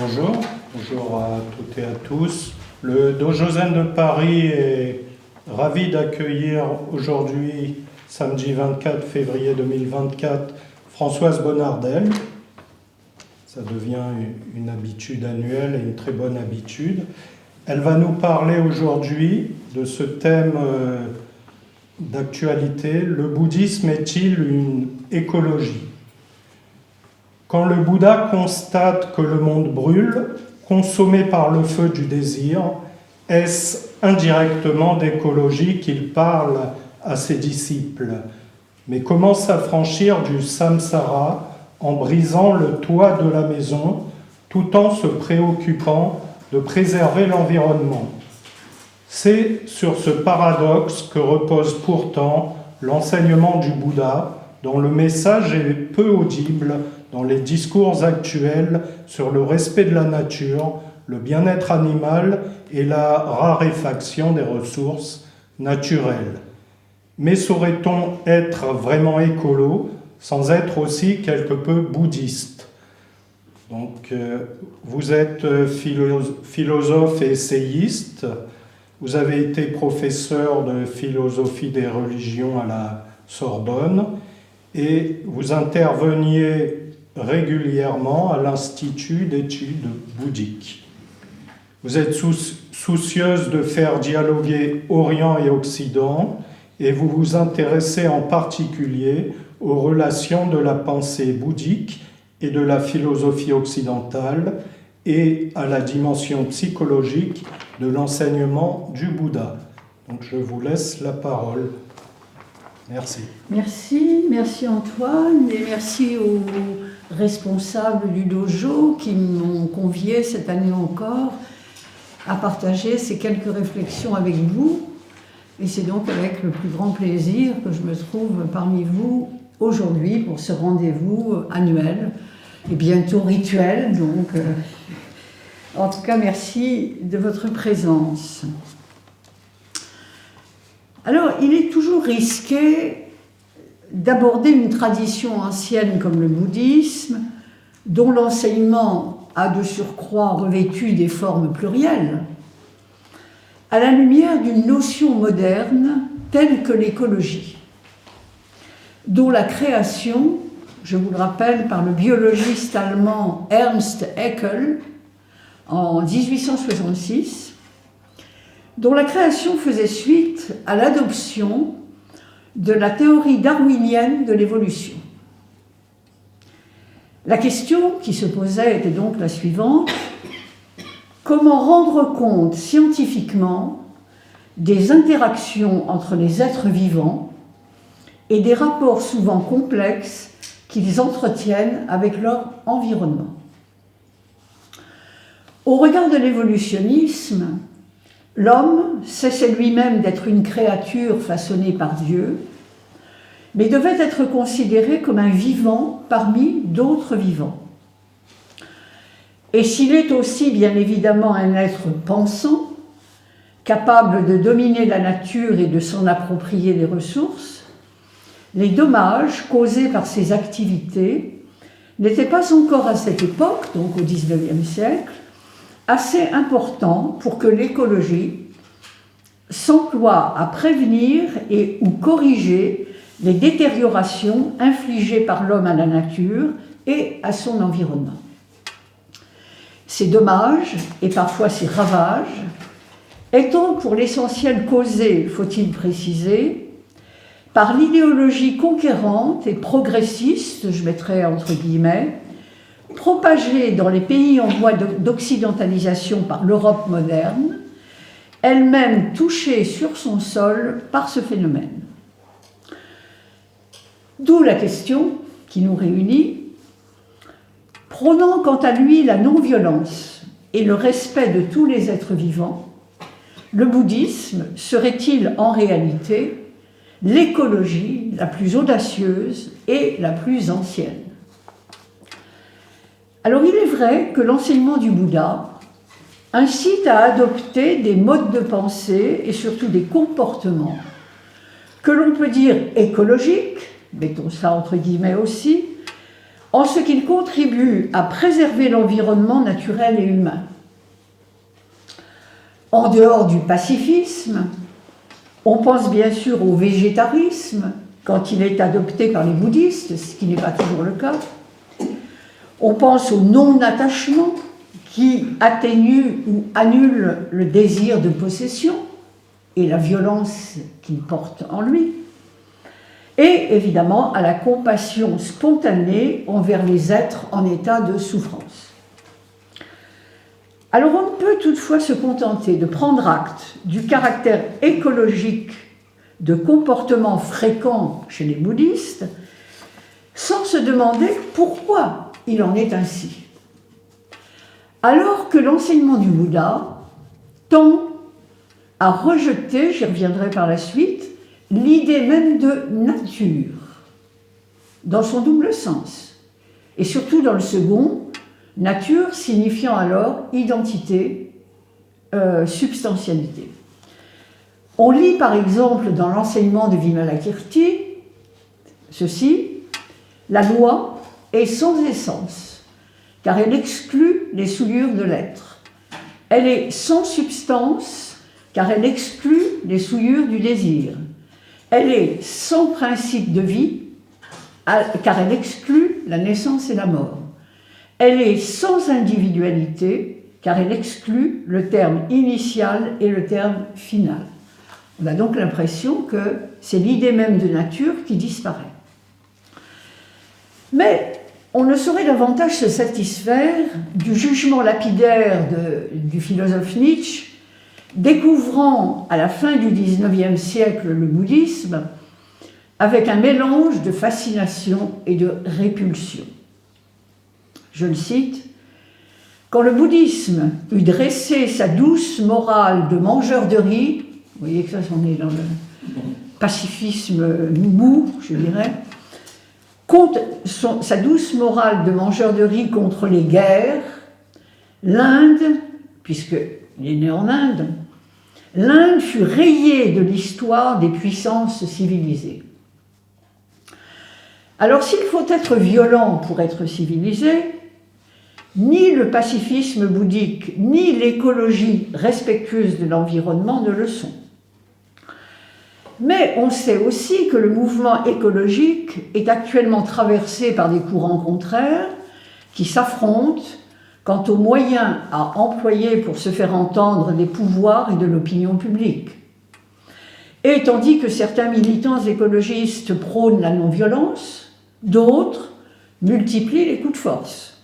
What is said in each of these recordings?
Bonjour, bonjour à toutes et à tous. Le Dojo Zen de Paris est ravi d'accueillir aujourd'hui, samedi 24 février 2024, Françoise Bonnardel. Ça devient une habitude annuelle et une très bonne habitude. Elle va nous parler aujourd'hui de ce thème d'actualité. Le bouddhisme est-il une écologie ? Quand le Bouddha constate que le monde brûle, consommé par le feu du désir, est-ce indirectement d'écologie qu'il parle à ses disciples? Mais comment s'affranchir du samsara en brisant le toit de la maison, tout en se préoccupant de préserver l'environnement? C'est sur ce paradoxe que repose pourtant l'enseignement du Bouddha, dont le message est peu audible dans les discours actuels sur le respect de la nature, le bien-être animal et la raréfaction des ressources naturelles. Mais saurait-on être vraiment écolo sans être aussi quelque peu bouddhiste? Donc, vous êtes philosophe et essayiste, vous avez été professeur de philosophie des religions à la Sorbonne et vous interveniez régulièrement à l'Institut d'études bouddhiques. Vous êtes soucieuse de faire dialoguer Orient et Occident et vous vous intéressez en particulier aux relations de la pensée bouddhique et de la philosophie occidentale et à la dimension psychologique de l'enseignement du Bouddha. Donc je vous laisse la parole. Merci. Merci Antoine et merci aux responsables du dojo qui m'ont convié cette année encore à partager ces quelques réflexions avec vous. Et c'est donc avec le plus grand plaisir que je me trouve parmi vous aujourd'hui pour ce rendez-vous annuel et bientôt rituel. Donc, en tout cas, merci de votre présence. Alors, il est toujours risqué d'aborder une tradition ancienne comme le bouddhisme, dont l'enseignement a de surcroît revêtu des formes plurielles, à la lumière d'une notion moderne telle que l'écologie, dont la création, je vous le rappelle, par le biologiste allemand Ernst Haeckel en 1866, dont la création faisait suite à l'adoption de la théorie darwinienne de l'évolution. La question qui se posait était donc la suivante: comment rendre compte scientifiquement des interactions entre les êtres vivants et des rapports souvent complexes qu'ils entretiennent avec leur environnement? Au regard de l'évolutionnisme, l'homme cessait lui-même d'être une créature façonnée par Dieu, mais devait être considéré comme un vivant parmi d'autres vivants. Et s'il est aussi bien évidemment un être pensant, capable de dominer la nature et de s'en approprier les ressources, les dommages causés par ses activités n'étaient pas encore à cette époque, donc au XIXe siècle, assez importants pour que l'écologie s'emploie à prévenir et ou corriger les détériorations infligées par l'homme à la nature et à son environnement. Ces dommages, et parfois ces ravages, étant pour l'essentiel causés, faut-il préciser, par l'idéologie conquérante et progressiste, je mettrai entre guillemets, propagée dans les pays en voie d'occidentalisation par l'Europe moderne, elle-même touchée sur son sol par ce phénomène. D'où la question qui nous réunit. Prônant quant à lui la non-violence et le respect de tous les êtres vivants, le bouddhisme serait-il en réalité l'écologie la plus audacieuse et la plus ancienne? Alors il est vrai que l'enseignement du Bouddha incite à adopter des modes de pensée et surtout des comportements que l'on peut dire écologiques, mettons ça entre guillemets aussi, en ce qu'il contribue à préserver l'environnement naturel et humain. En dehors du pacifisme, on pense bien sûr au végétarisme, quand il est adopté par les bouddhistes, ce qui n'est pas toujours le cas. On pense au non-attachement, qui atténue ou annule le désir de possession et la violence qu'il porte en lui. Et évidemment à la compassion spontanée envers les êtres en état de souffrance. Alors on peut toutefois se contenter de prendre acte du caractère écologique de comportements fréquents chez les bouddhistes sans se demander pourquoi il en est ainsi. Alors que l'enseignement du Bouddha tend à rejeter, j'y reviendrai par la suite, l'idée même de nature, dans son double sens, et surtout dans le second, nature signifiant alors identité, substantialité. On lit par exemple dans l'enseignement de Vimalakirti ceci: la loi est sans essence, car elle exclut les souillures de l'être. Elle est sans substance, car elle exclut les souillures du désir. Elle est sans principe de vie, car elle exclut la naissance et la mort. Elle est sans individualité, car elle exclut le terme initial et le terme final. On a donc l'impression que c'est l'idée même de nature qui disparaît. Mais on ne saurait davantage se satisfaire du jugement lapidaire du philosophe Nietzsche, découvrant à la fin du XIXe siècle le bouddhisme avec un mélange de fascination et de répulsion. Je le cite: « Quand le bouddhisme eut dressé sa douce morale de mangeur de riz », vous voyez que ça, on est dans le pacifisme mou, je dirais, sa douce morale de mangeur de riz contre les guerres, l'Inde, puisqu'il est né en Inde, l'Inde fut rayée de l'histoire des puissances civilisées. Alors s'il faut être violent pour être civilisé, ni le pacifisme bouddhique, ni l'écologie respectueuse de l'environnement ne le sont. Mais on sait aussi que le mouvement écologique est actuellement traversé par des courants contraires qui s'affrontent quant aux moyens à employer pour se faire entendre des pouvoirs et de l'opinion publique. Et tandis que certains militants écologistes prônent la non-violence, d'autres multiplient les coups de force.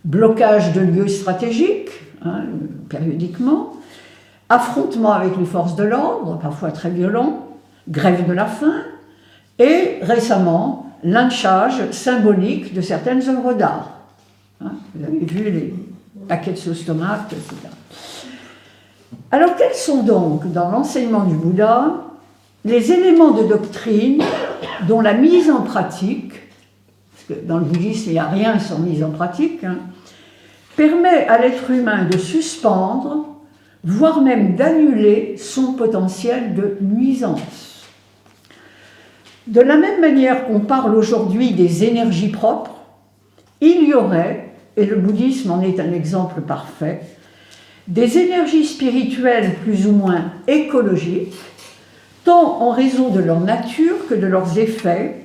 Blocage de lieux stratégiques, périodiquement, affrontements avec les forces de l'ordre, parfois très violents, grève de la faim, et récemment, lynchage symbolique de certaines œuvres d'art. Vous avez vu les paquets de sauce tomate, etc. Alors, quels sont donc, dans l'enseignement du Bouddha, les éléments de doctrine dont la mise en pratique, parce que dans le bouddhisme, il n'y a rien sans mise en pratique, permet à l'être humain de suspendre, voire même d'annuler son potentiel de nuisance. De la même manière qu'on parle aujourd'hui des énergies propres, il y aurait, et le bouddhisme en est un exemple parfait, des énergies spirituelles plus ou moins écologiques, tant en raison de leur nature que de leurs effets,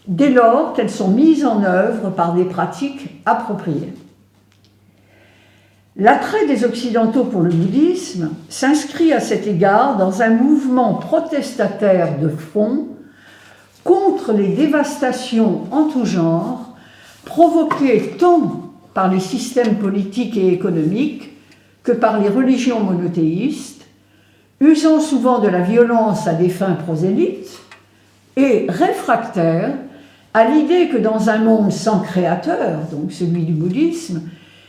dès lors qu'elles sont mises en œuvre par des pratiques appropriées. L'attrait des Occidentaux pour le bouddhisme s'inscrit à cet égard dans un mouvement protestataire de fond contre les dévastations en tout genre provoquées tant par les systèmes politiques et économiques que par les religions monothéistes, usant souvent de la violence à des fins prosélytes et réfractaires à l'idée que dans un monde sans créateur, donc celui du bouddhisme,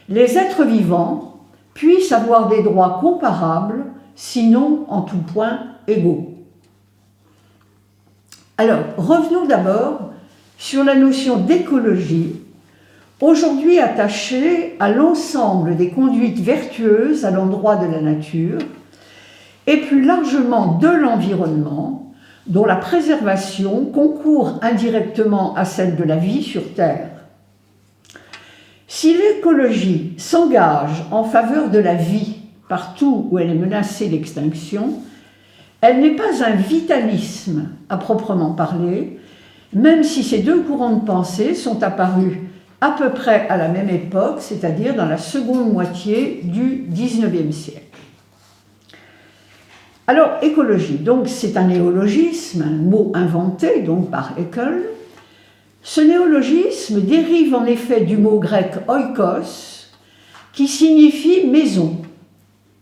les êtres vivants puissent avoir des droits comparables, sinon en tout point égaux. Alors, revenons d'abord sur la notion d'écologie, aujourd'hui attachée à l'ensemble des conduites vertueuses à l'endroit de la nature, et plus largement de l'environnement, dont la préservation concourt indirectement à celle de la vie sur Terre. Si l'écologie s'engage en faveur de la vie partout où elle est menacée d'extinction, elle n'est pas un vitalisme à proprement parler, même si ces deux courants de pensée sont apparus à peu près à la même époque, c'est-à-dire dans la seconde moitié du XIXe siècle. Alors, écologie, donc c'est un néologisme, un mot inventé donc par Haeckel. Ce néologisme dérive en effet du mot grec oikos, qui signifie maison,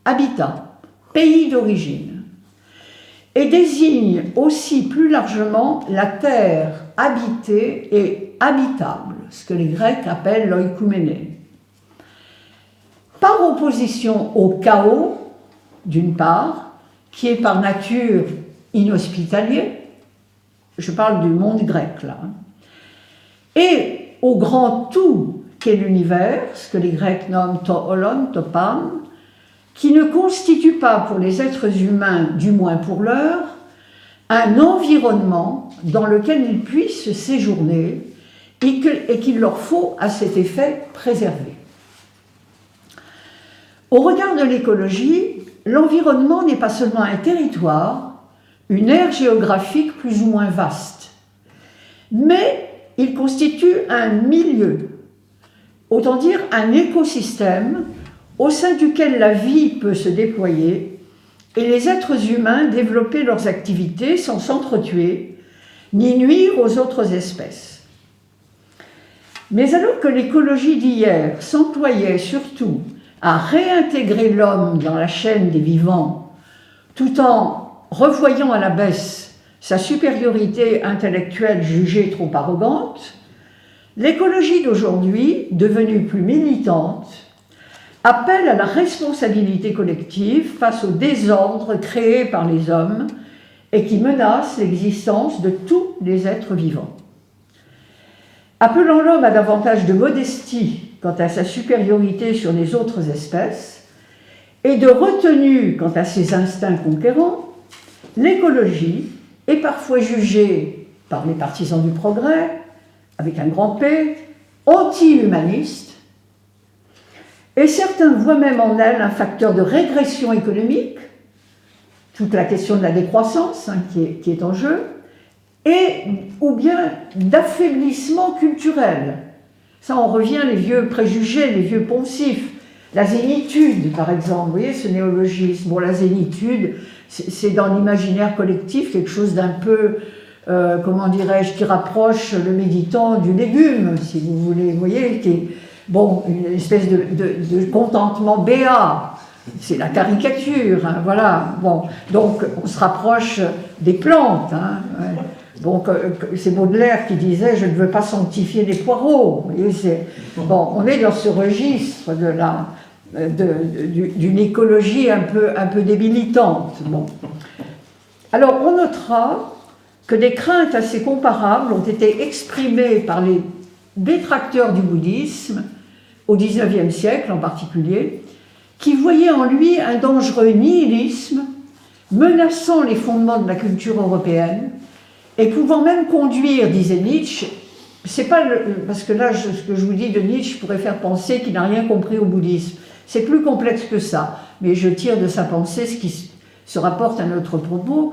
habitat, pays d'origine, et désigne aussi plus largement la terre habitée et habitable, ce que les Grecs appellent l'oikoumèné. Par opposition au chaos, d'une part, qui est par nature inhospitalier, je parle du monde grec là, et au grand tout qu'est l'univers, ce que les Grecs nomment to olon, to pan, qui ne constitue pas pour les êtres humains, du moins pour l'heure, un environnement dans lequel ils puissent séjourner et qu'il leur faut à cet effet préserver. Au regard de l'écologie, l'environnement n'est pas seulement un territoire, une aire géographique plus ou moins vaste, mais il constitue un milieu, autant dire un écosystème au sein duquel la vie peut se déployer et les êtres humains développer leurs activités sans s'entretuer, ni nuire aux autres espèces. Mais alors que l'écologie d'hier s'employait surtout à réintégrer l'homme dans la chaîne des vivants, tout en revoyant à la baisse sa supériorité intellectuelle jugée trop arrogante, l'écologie d'aujourd'hui, devenue plus militante, appelle à la responsabilité collective face au désordre créé par les hommes et qui menace l'existence de tous les êtres vivants. Appelant l'homme à davantage de modestie quant à sa supériorité sur les autres espèces et de retenue quant à ses instincts conquérants, l'écologie est parfois jugée par les partisans du progrès, avec un grand P, anti-humaniste, et certains voient même en elle un facteur de régression économique, toute la question de la décroissance qui est en jeu, ou bien d'affaiblissement culturel. Ça, on revient les vieux préjugés, les vieux poncifs. La zénitude, par exemple, vous voyez ce néologisme. Bon, la zénitude, c'est dans l'imaginaire collectif quelque chose d'un peu, comment dirais-je, qui rapproche le méditant du légume, si vous voulez, vous voyez, qui est, bon, une espèce de contentement béat. C'est la caricature, hein, voilà. Bon, donc, on se rapproche des plantes, hein, ouais. Donc, c'est Baudelaire qui disait « Je ne veux pas sanctifier les poireaux ». Vous voyez, bon, on est dans ce registre d'une écologie un peu débilitante. Bon. Alors, on notera que des craintes assez comparables ont été exprimées par les détracteurs du bouddhisme, au XIXe siècle en particulier, qui voyaient en lui un dangereux nihilisme menaçant les fondements de la culture européenne, et pouvant même conduire, disait Nietzsche, c'est pas parce que là, ce que je vous dis de Nietzsche pourrait faire penser qu'il n'a rien compris au bouddhisme. C'est plus complexe que ça, mais je tire de sa pensée ce qui se rapporte à notre propos.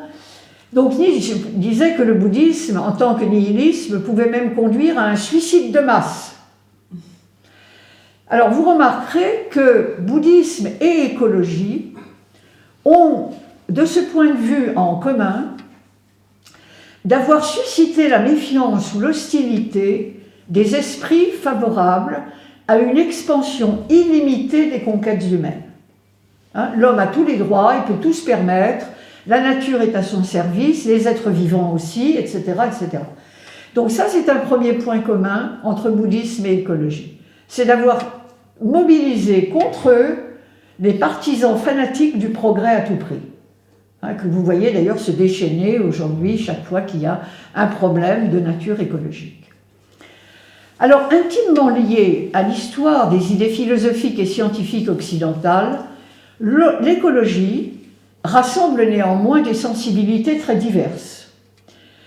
Donc Nietzsche disait que le bouddhisme, en tant que nihilisme, pouvait même conduire à un suicide de masse. Alors vous remarquerez que bouddhisme et écologie ont, de ce point de vue, en commun d'avoir suscité la méfiance ou l'hostilité des esprits favorables à une expansion illimitée des conquêtes humaines. Hein, l'homme a tous les droits, il peut tout se permettre, la nature est à son service, les êtres vivants aussi, etc., etc. Donc ça, c'est un premier point commun entre bouddhisme et écologie. C'est d'avoir mobilisé contre eux les partisans fanatiques du progrès à tout prix. Que vous voyez d'ailleurs se déchaîner aujourd'hui chaque fois qu'il y a un problème de nature écologique. Alors, intimement lié à l'histoire des idées philosophiques et scientifiques occidentales, l'écologie rassemble néanmoins des sensibilités très diverses.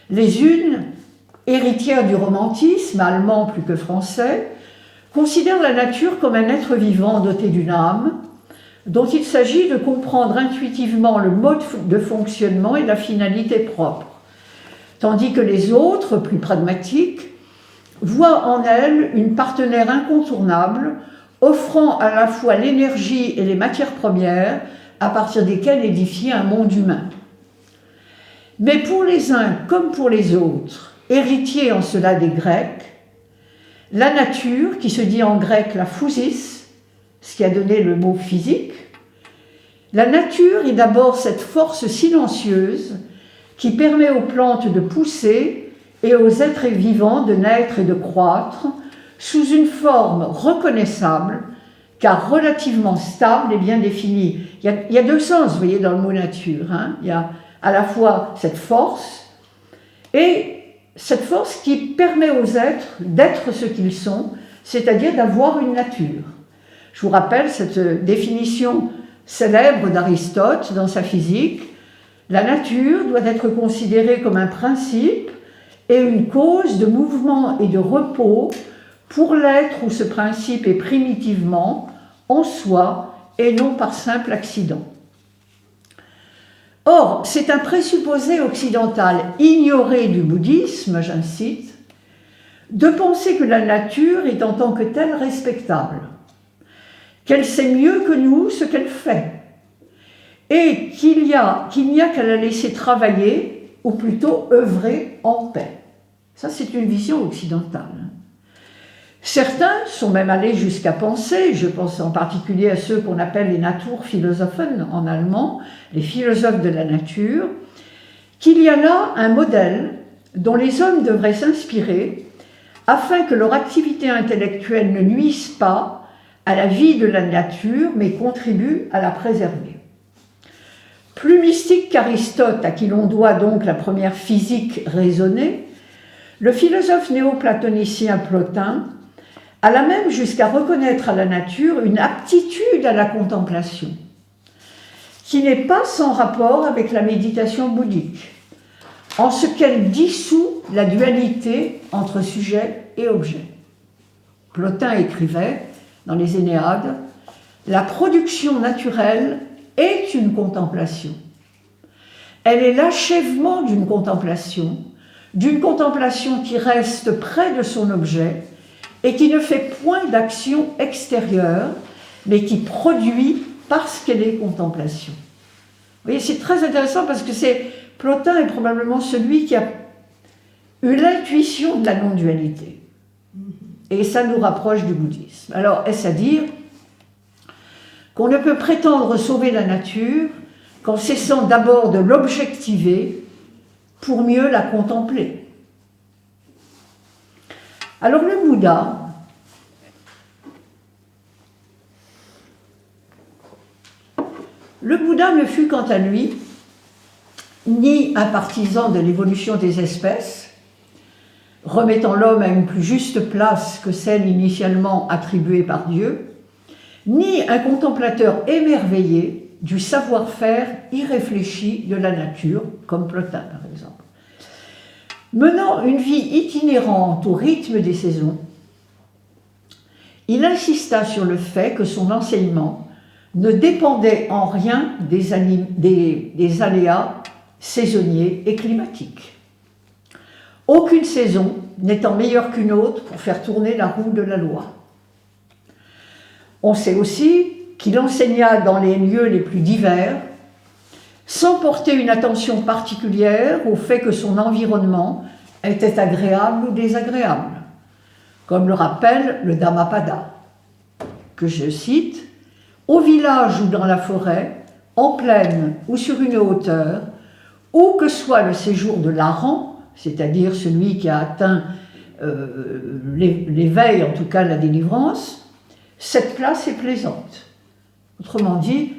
Les unes, héritières du romantisme, allemand plus que français, considère la nature comme un être vivant doté d'une âme, dont il s'agit de comprendre intuitivement le mode de fonctionnement et la finalité propre, tandis que les autres, plus pragmatiques, voient en elle une partenaire incontournable, offrant à la fois l'énergie et les matières premières à partir desquelles édifier un monde humain. Mais pour les uns comme pour les autres, héritiers en cela des Grecs, la nature, qui se dit en grec la physis, ce qui a donné le mot physique, la nature est d'abord cette force silencieuse qui permet aux plantes de pousser et aux êtres vivants de naître et de croître sous une forme reconnaissable, car relativement stable et bien définie. Il y a deux sens, vous voyez, dans le mot nature. Il y a à la fois cette force qui permet aux êtres d'être ce qu'ils sont, c'est-à-dire d'avoir une nature. Je vous rappelle cette définition célèbre d'Aristote dans sa physique. La nature doit être considérée comme un principe et une cause de mouvement et de repos pour l'être où ce principe est primitivement en soi et non par simple accident. Or, c'est un présupposé occidental ignoré du bouddhisme, j'incite, de penser que la nature est en tant que telle respectable, qu'elle sait mieux que nous ce qu'elle fait, et qu'il n'y a qu'à la laisser travailler, ou plutôt œuvrer en paix. Ça, c'est une vision occidentale. Certains sont même allés jusqu'à penser, je pense en particulier à ceux qu'on appelle les Naturphilosophen en allemand, les philosophes de la nature, qu'il y a là un modèle dont les hommes devraient s'inspirer afin que leur activité intellectuelle ne nuise pas à la vie de la nature, mais contribue à la préserver. Plus mystique qu'Aristote, à qui l'on doit donc la première physique raisonnée, le philosophe néo-platonicien Plotin alla même jusqu'à reconnaître à la nature une aptitude à la contemplation, qui n'est pas sans rapport avec la méditation bouddhique, en ce qu'elle dissout la dualité entre sujet et objet. Plotin écrivait dans les Énéades « La production naturelle est une contemplation. Elle est l'achèvement d'une contemplation qui reste près de son objet et qui ne fait point d'action extérieure, mais qui produit parce qu'elle est contemplation. » Vous voyez, c'est très intéressant parce que Plotin est probablement celui qui a eu l'intuition de la non-dualité. Et ça nous rapproche du bouddhisme. Alors, est-ce à dire qu'on ne peut prétendre sauver la nature qu'en cessant d'abord de l'objectiver pour mieux la contempler? Alors le Bouddha ne fut quant à lui ni un partisan de l'évolution des espèces, remettant l'homme à une plus juste place que celle initialement attribuée par Dieu, ni un contemplateur émerveillé du savoir-faire irréfléchi de la nature, comme Plotin par exemple. Menant une vie itinérante au rythme des saisons, il insista sur le fait que son enseignement ne dépendait en rien des aléas saisonniers et climatiques. Aucune saison n'étant meilleure qu'une autre pour faire tourner la roue de la loi. On sait aussi qu'il enseigna dans les lieux les plus divers, sans porter une attention particulière au fait que son environnement était agréable ou désagréable, comme le rappelle le Dhammapada, que je cite, « Au village ou dans la forêt, en plaine ou sur une hauteur, où que soit le séjour de l'Aran, c'est-à-dire celui qui a atteint l'éveil, en tout cas la délivrance, cette place est plaisante. » Autrement dit,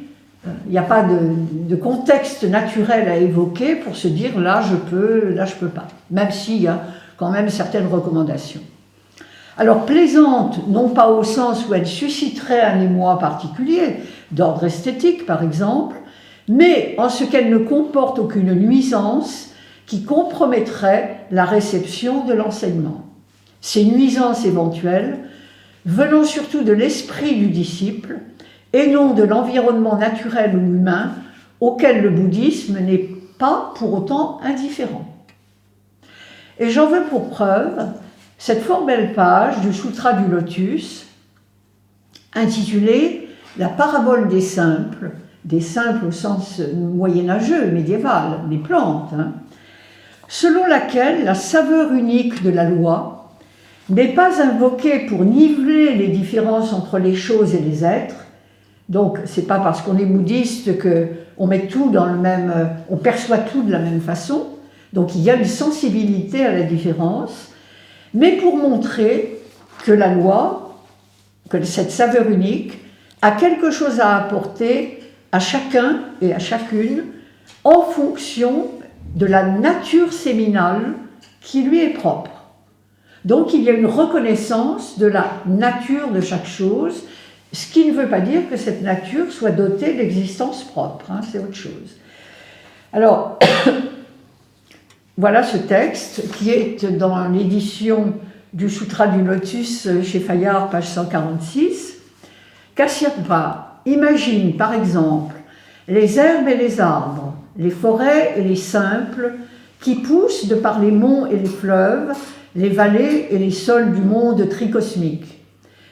il n'y a pas de contexte naturel à évoquer pour se dire là je peux pas, même s'il y a quand même certaines recommandations. Alors plaisante, non pas au sens où elle susciterait un émoi particulier, d'ordre esthétique par exemple, mais en ce qu'elle ne comporte aucune nuisance qui compromettrait la réception de l'enseignement. Ces nuisances éventuelles venant surtout de l'esprit du disciple et non de l'environnement naturel ou humain auquel le bouddhisme n'est pas pour autant indifférent. Et j'en veux pour preuve cette fort belle page du Sutra du Lotus, intitulée « La parabole des simples » au sens moyenâgeux, médiéval, des plantes, selon laquelle la saveur unique de la loi n'est pas invoquée pour niveler les différences entre les choses et les êtres. Donc, c'est pas parce qu'on est bouddhiste qu'on met tout dans le même, on perçoit tout de la même façon. Donc, il y a une sensibilité à la différence, mais pour montrer que la loi, que cette saveur unique, a quelque chose à apporter à chacun et à chacune en fonction de la nature séminale qui lui est propre. Donc, il y a une reconnaissance de la nature de chaque chose, ce qui ne veut pas dire que cette nature soit dotée d'existence propre, c'est autre chose. Alors, voilà ce texte qui est dans l'édition du Sutra du Lotus chez Fayard, page 146. Kasyapa imagine par exemple les herbes et les arbres, les forêts et les simples qui poussent de par les monts et les fleuves, les vallées et les sols du monde tricosmique.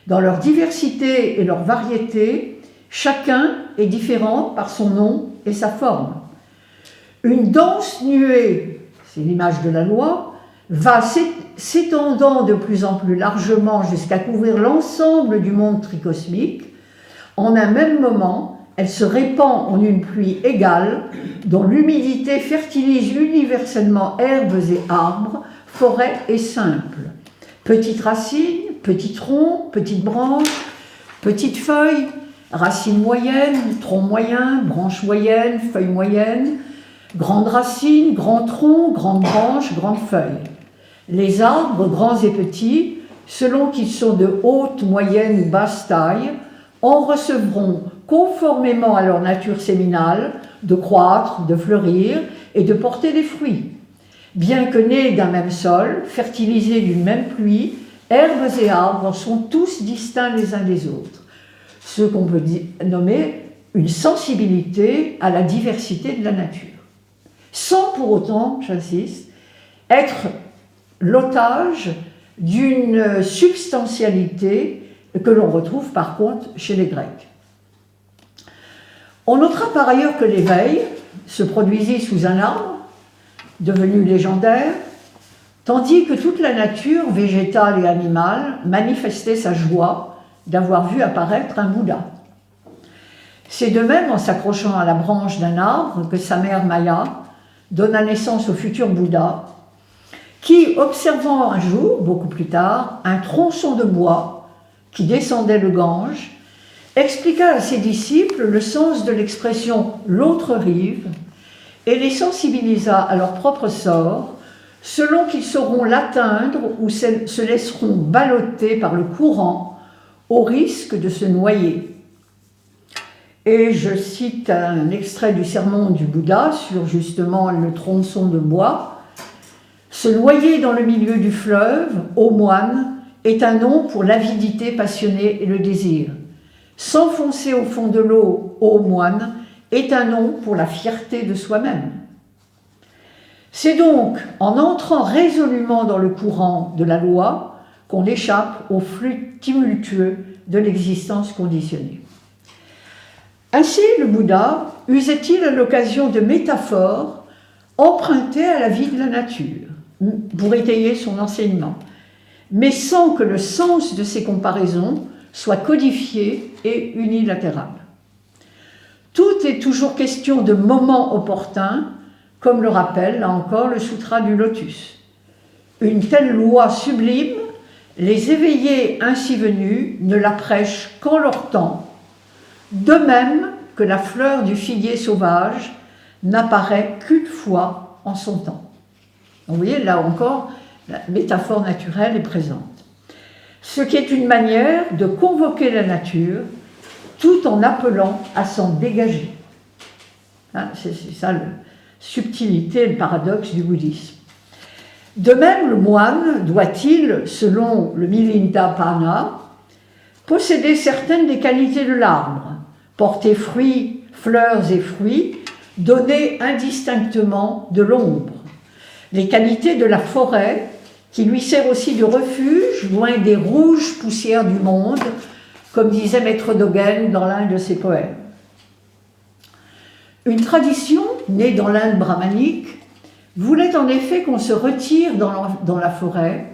Dans leur diversité et leur variété, chacun est différent par son nom et sa forme. Une dense nuée, c'est l'image de la loi, va s'étendant de plus en plus largement jusqu'à couvrir l'ensemble du monde tricosmique. En un même moment, elle se répand en une pluie égale, dont l'humidité fertilise universellement herbes et arbres, forêts et simples. Petites racines, petits troncs, petites branches, petites feuilles, racines moyennes, troncs moyens, branches moyennes, feuilles moyennes, grandes racines, grands troncs, grandes branches, grandes feuilles. Les arbres, grands et petits, selon qu'ils sont de haute, moyenne ou basse taille, en recevront, conformément à leur nature séminale, de croître, de fleurir et de porter des fruits. Bien que nés d'un même sol, fertilisés d'une même pluie, herbes et arbres sont tous distincts les uns des autres. Ce qu'on peut nommer une sensibilité à la diversité de la nature. Sans pour autant, j'insiste, être l'otage d'une substantialité que l'on retrouve par contre chez les Grecs. On notera par ailleurs que l'éveil se produisit sous un arbre, devenu légendaire, tandis que toute la nature, végétale et animale, manifestait sa joie d'avoir vu apparaître un Bouddha. C'est de même en s'accrochant à la branche d'un arbre que sa mère Maya donna naissance au futur Bouddha, qui, observant un jour, beaucoup plus tard, un tronçon de bois qui descendait le Gange, expliqua à ses disciples le sens de l'expression « l'autre rive » et les sensibilisa à leur propre sort, selon qu'ils sauront l'atteindre ou se laisseront balloter par le courant au risque de se noyer. Et je cite un extrait du sermon du Bouddha sur justement le tronçon de bois. « Se noyer dans le milieu du fleuve, ô moine, est un nom pour l'avidité passionnée et le désir. S'enfoncer au fond de l'eau, ô moine, est un nom pour la fierté de soi-même. » C'est donc en entrant résolument dans le courant de la loi qu'on échappe au flux tumultueux de l'existence conditionnée. Ainsi, le Bouddha usait-il à l'occasion de métaphores empruntées à la vie de la nature pour étayer son enseignement, mais sans que le sens de ces comparaisons soit codifié et unilatéral. Tout est toujours question de moment opportun, comme le rappelle là encore le Sutra du Lotus. Une telle loi sublime, les éveillés ainsi venus ne la prêchent qu'en leur temps, de même que la fleur du figuier sauvage n'apparaît qu'une fois en son temps. Donc, vous voyez, là encore, la métaphore naturelle est présente. Ce qui est une manière de convoquer la nature tout en appelant à s'en dégager. C'est ça la subtilité et le paradoxe du bouddhisme. De même, le moine doit-il, selon le Milinda Pana, possédait certaines des qualités de l'arbre, porter fruits, fleurs et fruits, donner indistinctement de l'ombre, les qualités de la forêt, qui lui sert aussi de refuge, loin des rouges poussières du monde, comme disait Maître Dogen dans l'un de ses poèmes. Une tradition, née dans l'Inde brahmanique, voulait en effet qu'on se retire dans la forêt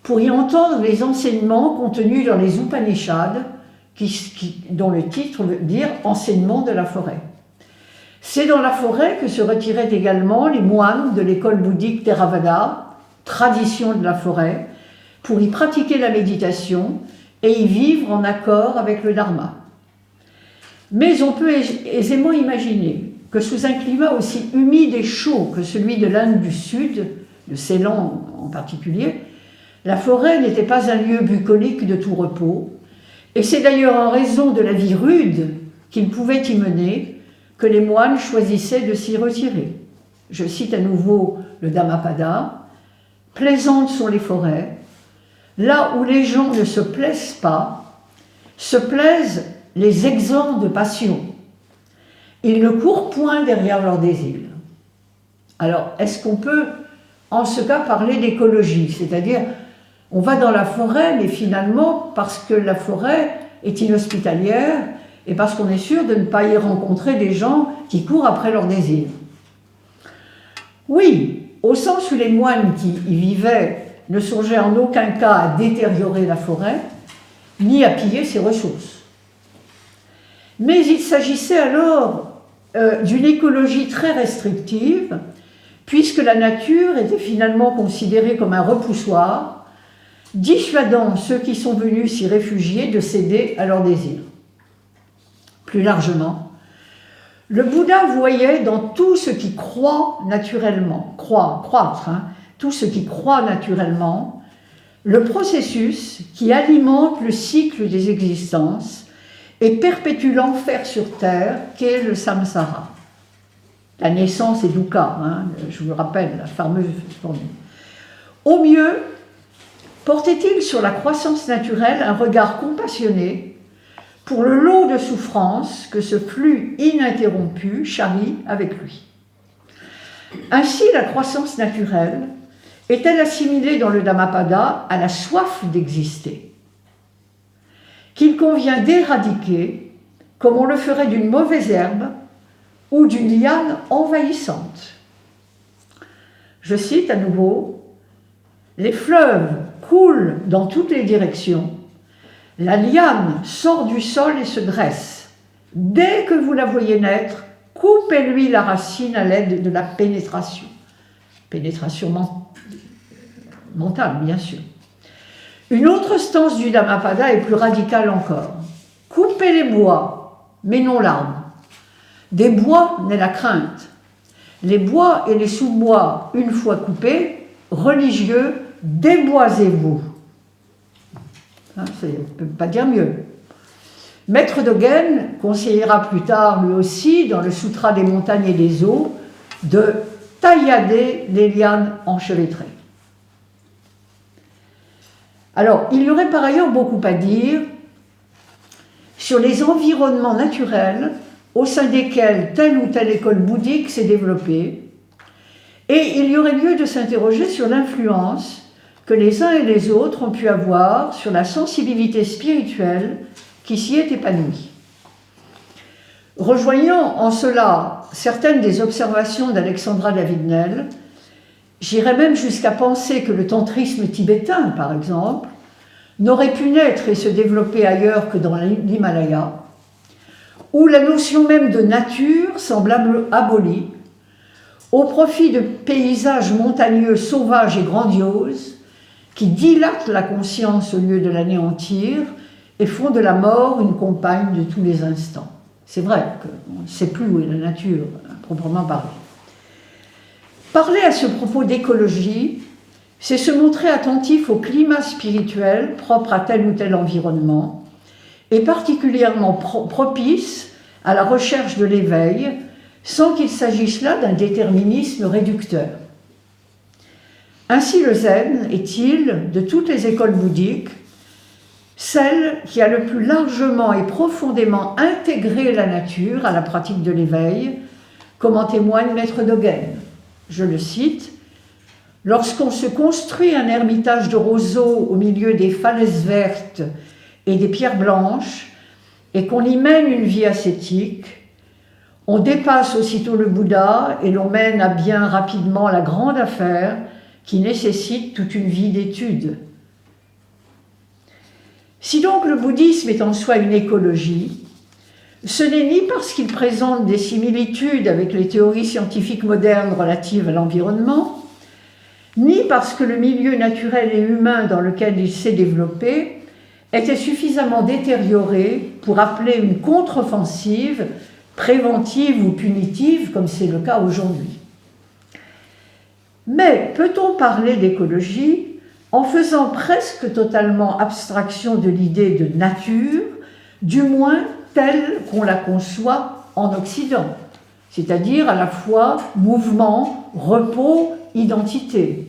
pour y entendre les enseignements contenus dans les Upanishads, dont le titre veut dire « enseignement de la forêt ». C'est dans la forêt que se retiraient également les moines de l'école bouddhique Theravada, tradition de la forêt, pour y pratiquer la méditation et y vivre en accord avec le Dharma. Mais on peut aisément imaginer que sous un climat aussi humide et chaud que celui de l'Inde du Sud, de Ceylan en particulier, la forêt n'était pas un lieu bucolique de tout repos, et c'est d'ailleurs en raison de la vie rude qu'ils pouvaient y mener que les moines choisissaient de s'y retirer. Je cite à nouveau le Dhammapada. « Plaisantes sont les forêts, là où les gens ne se plaisent pas, se plaisent les exempts de passion. Ils ne courent point derrière leurs désirs. » Alors, est-ce qu'on peut, en ce cas, parler d'écologie? C'est-à-dire, on va dans la forêt, mais finalement, parce que la forêt est inhospitalière et parce qu'on est sûr de ne pas y rencontrer des gens qui courent après leurs désirs. Oui, au sens où les moines qui y vivaient ne songeaient en aucun cas à détériorer la forêt, ni à piller ses ressources. Mais il s'agissait alors d'une écologie très restrictive, puisque la nature était finalement considérée comme un repoussoir, dissuadant ceux qui sont venus s'y réfugier de céder à leurs désirs. Plus largement, le Bouddha voyait dans tout ce qui croît naturellement, croître, tout ce qui croît naturellement, le processus qui alimente le cycle des existences et perpétue l'enfer sur terre qu'est le samsara. La naissance est dukkha, je vous le rappelle, la fameuse formule. Au mieux, portait-il sur la croissance naturelle un regard compassionné pour le lot de souffrances que ce flux ininterrompu charrie avec lui. Ainsi, la croissance naturelle est-elle assimilée dans le Dhammapada à la soif d'exister, qu'il convient d'éradiquer comme on le ferait d'une mauvaise herbe ou d'une liane envahissante. Je cite à nouveau, « Les fleuves coulent dans toutes les directions, la liane sort du sol et se dresse. Dès que vous la voyez naître, coupez-lui la racine à l'aide de la pénétration. » Pénétration mentale, bien sûr. Une autre stance du Dhammapada est plus radicale encore. Coupez les bois, mais non l'arbre. Des bois naît la crainte. Les bois et les sous-bois, une fois coupés, religieux, déboisez-vous. On ne peut pas dire mieux. Maître Dogen conseillera plus tard, lui aussi, dans le Sutra des montagnes et des eaux, de taillader les lianes enchevêtrées. Alors, il y aurait par ailleurs beaucoup à dire sur les environnements naturels au sein desquels telle ou telle école bouddhique s'est développée, et il y aurait lieu de s'interroger sur l'influence que les uns et les autres ont pu avoir sur la sensibilité spirituelle qui s'y est épanouie. Rejoignant en cela certaines des observations d'Alexandra David-Nel, j'irais même jusqu'à penser que le tantrisme tibétain, par exemple, n'aurait pu naître et se développer ailleurs que dans l'Himalaya, où la notion même de nature semble abolie, au profit de paysages montagneux sauvages et grandioses, qui dilatent la conscience au lieu de l'anéantir et font de la mort une compagne de tous les instants. C'est vrai qu'on ne sait plus où est la nature, à proprement parler. Parler à ce propos d'écologie, c'est se montrer attentif au climat spirituel propre à tel ou tel environnement, et particulièrement propice à la recherche de l'éveil, sans qu'il s'agisse là d'un déterminisme réducteur. Ainsi, le zen est-il, de toutes les écoles bouddhiques, celle qui a le plus largement et profondément intégré la nature à la pratique de l'éveil, comme en témoigne Maître Dogen. Je le cite, « Lorsqu'on se construit un ermitage de roseaux au milieu des falaises vertes et des pierres blanches, et qu'on y mène une vie ascétique, on dépasse aussitôt le Bouddha et l'on mène à bien rapidement la grande affaire qui nécessite toute une vie d'études. » Si donc le bouddhisme est en soi une écologie, ce n'est ni parce qu'il présente des similitudes avec les théories scientifiques modernes relatives à l'environnement, ni parce que le milieu naturel et humain dans lequel il s'est développé était suffisamment détérioré pour appeler une contre-offensive préventive ou punitive, comme c'est le cas aujourd'hui. Mais peut-on parler d'écologie en faisant presque totalement abstraction de l'idée de nature, du moins telle qu'on la conçoit en Occident, c'est-à-dire à la fois mouvement, repos, identité.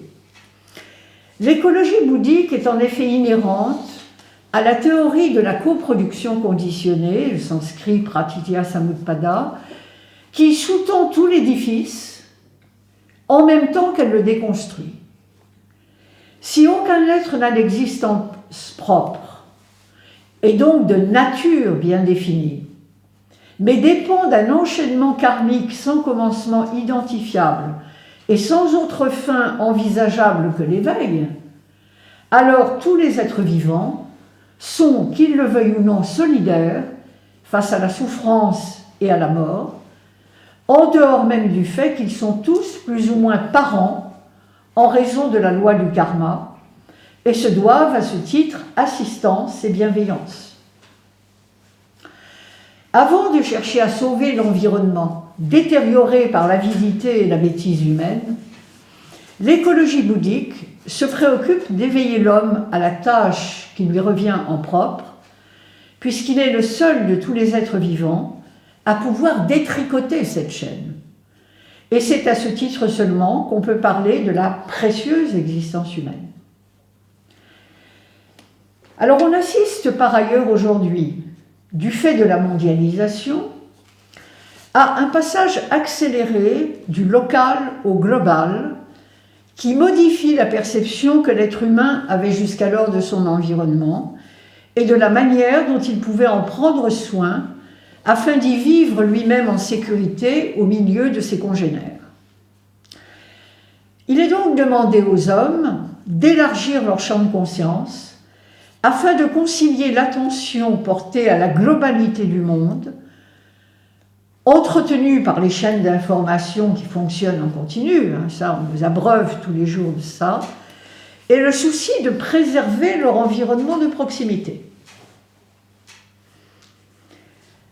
L'écologie bouddhique est en effet inhérente à la théorie de la coproduction conditionnée, le sanskrit Pratitya Samutpada, qui sous-tend tout l'édifice en même temps qu'elle le déconstruit. Si aucun être n'a d'existence propre, et donc de nature bien définie, mais dépend d'un enchaînement karmique sans commencement identifiable et sans autre fin envisageable que l'éveil, alors tous les êtres vivants sont, qu'ils le veuillent ou non, solidaires face à la souffrance et à la mort, en dehors même du fait qu'ils sont tous plus ou moins parents en raison de la loi du karma, et se doivent à ce titre assistance et bienveillance. Avant de chercher à sauver l'environnement détérioré par l'avidité et la bêtise humaine, l'écologie bouddhique se préoccupe d'éveiller l'homme à la tâche qui lui revient en propre, puisqu'il est le seul de tous les êtres vivants à pouvoir détricoter cette chaîne. Et c'est à ce titre seulement qu'on peut parler de la précieuse existence humaine. Alors on assiste par ailleurs aujourd'hui, du fait de la mondialisation, à un passage accéléré du local au global qui modifie la perception que l'être humain avait jusqu'alors de son environnement et de la manière dont il pouvait en prendre soin afin d'y vivre lui-même en sécurité au milieu de ses congénères. Il est donc demandé aux hommes d'élargir leur champ de conscience afin de concilier l'attention portée à la globalité du monde, entretenue par les chaînes d'information qui fonctionnent en continu, ça on nous abreuve tous les jours de ça, et le souci de préserver leur environnement de proximité.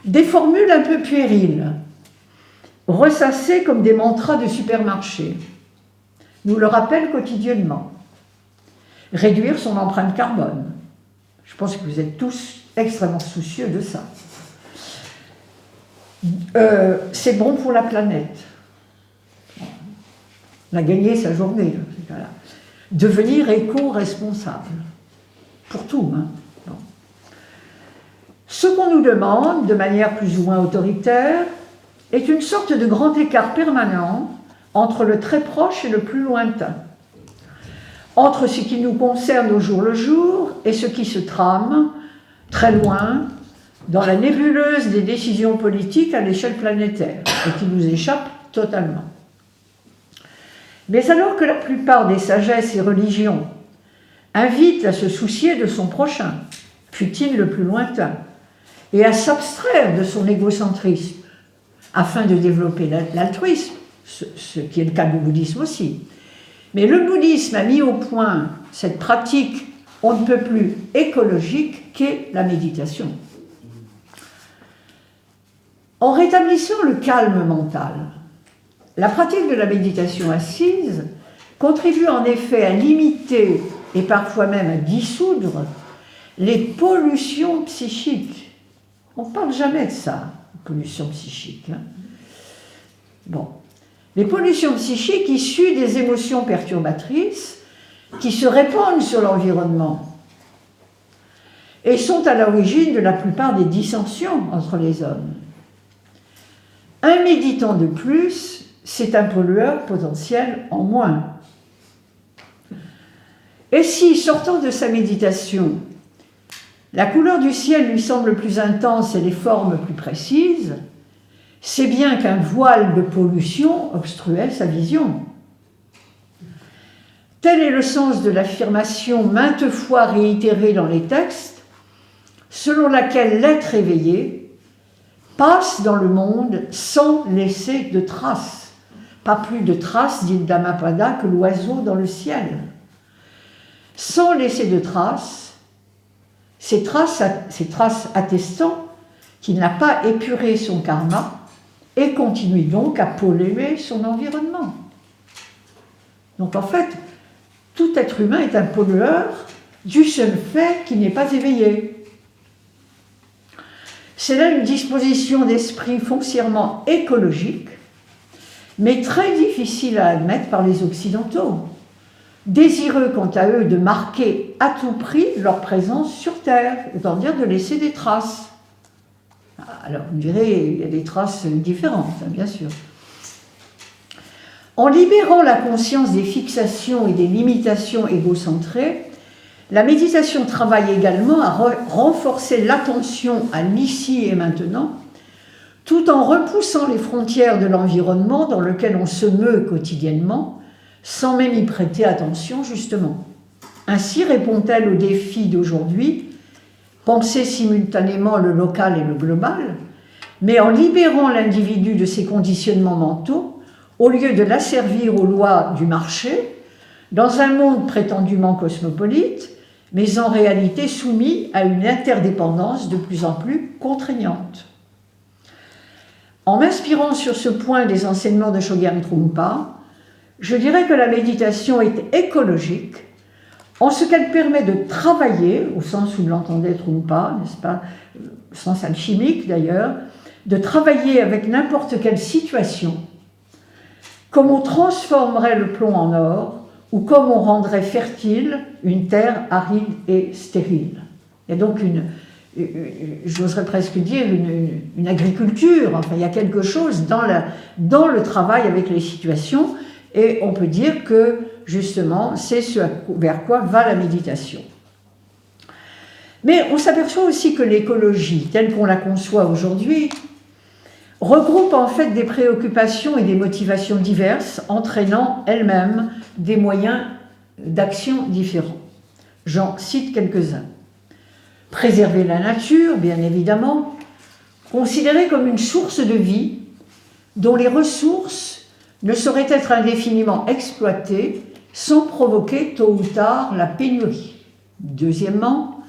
Des formules un peu puériles, ressassées comme des mantras de supermarché, nous le rappellent quotidiennement. Réduire son empreinte carbone. Je pense que vous êtes tous extrêmement soucieux de ça. C'est bon pour la planète. On a gagné sa journée. Voilà. Devenir éco-responsable. Pour tout. Bon. Ce qu'on nous demande, de manière plus ou moins autoritaire, est une sorte de grand écart permanent entre le très proche et le plus lointain, entre ce qui nous concerne au jour le jour et ce qui se trame très loin dans la nébuleuse des décisions politiques à l'échelle planétaire et qui nous échappe totalement. Mais alors que la plupart des sagesses et religions invitent à se soucier de son prochain, fût-il le plus lointain, et à s'abstraire de son égocentrisme afin de développer l'altruisme, ce qui est le cas du bouddhisme aussi. Mais le bouddhisme a mis au point cette pratique on ne peut plus écologique qu'est la méditation. En rétablissant le calme mental, la pratique de la méditation assise contribue en effet à limiter et parfois même à dissoudre les pollutions psychiques. On ne parle jamais de ça, pollution psychique. Bon. Les pollutions psychiques issues des émotions perturbatrices qui se répandent sur l'environnement. et sont à l'origine de la plupart des dissensions entre les hommes. Un méditant de plus, c'est un pollueur potentiel en moins. Et si, sortant de sa méditation, la couleur du ciel lui semble plus intense et les formes plus précises, c'est bien qu'un voile de pollution obstruait sa vision. Tel est le sens de l'affirmation maintes fois réitérée dans les textes, selon laquelle l'être éveillé passe dans le monde sans laisser de traces. Pas plus de traces, dit Dhammapada, que l'oiseau dans le ciel. Sans laisser de traces, ces traces attestant qu'il n'a pas épuré son karma et continue donc à polluer son environnement. Donc en fait, tout être humain est un pollueur du seul fait qu'il n'est pas éveillé. C'est là une disposition d'esprit foncièrement écologique, mais très difficile à admettre par les Occidentaux, désireux quant à eux de marquer à tout prix leur présence sur Terre, autant dire de laisser des traces. Alors, vous me direz, il y a des traces différentes, bien sûr. En libérant la conscience des fixations et des limitations égocentrées, la méditation travaille également à renforcer l'attention à l'ici et maintenant, tout en repoussant les frontières de l'environnement dans lequel on se meut quotidiennement, sans même y prêter attention, justement. Ainsi répond-elle aux défis d'aujourd'hui, penser simultanément le local et le global, mais en libérant l'individu de ses conditionnements mentaux, au lieu de l'asservir aux lois du marché, dans un monde prétendument cosmopolite, mais en réalité soumis à une interdépendance de plus en plus contraignante. En m'inspirant sur ce point des enseignements de Chogyam Trungpa, je dirais que la méditation est écologique, en ce qu'elle permet de travailler, au sens où l'entendait Trungpa, n'est-ce pas, au sens alchimique d'ailleurs, de travailler avec n'importe quelle situation, comme on transformerait le plomb en or, ou comme on rendrait fertile une terre aride et stérile. Il y a donc j'oserais presque dire, une agriculture, enfin il y a quelque chose dans le travail avec les situations, et on peut dire que justement c'est ce vers quoi va la méditation. Mais on s'aperçoit aussi que l'écologie, telle qu'on la conçoit aujourd'hui, regroupe en fait des préoccupations et des motivations diverses, entraînant elles-mêmes des moyens d'action différents. J'en cite quelques-uns. Préserver la nature, bien évidemment, considérée comme une source de vie dont les ressources ne sauraient être indéfiniment exploitées sans provoquer tôt ou tard la pénurie. Deuxièmement,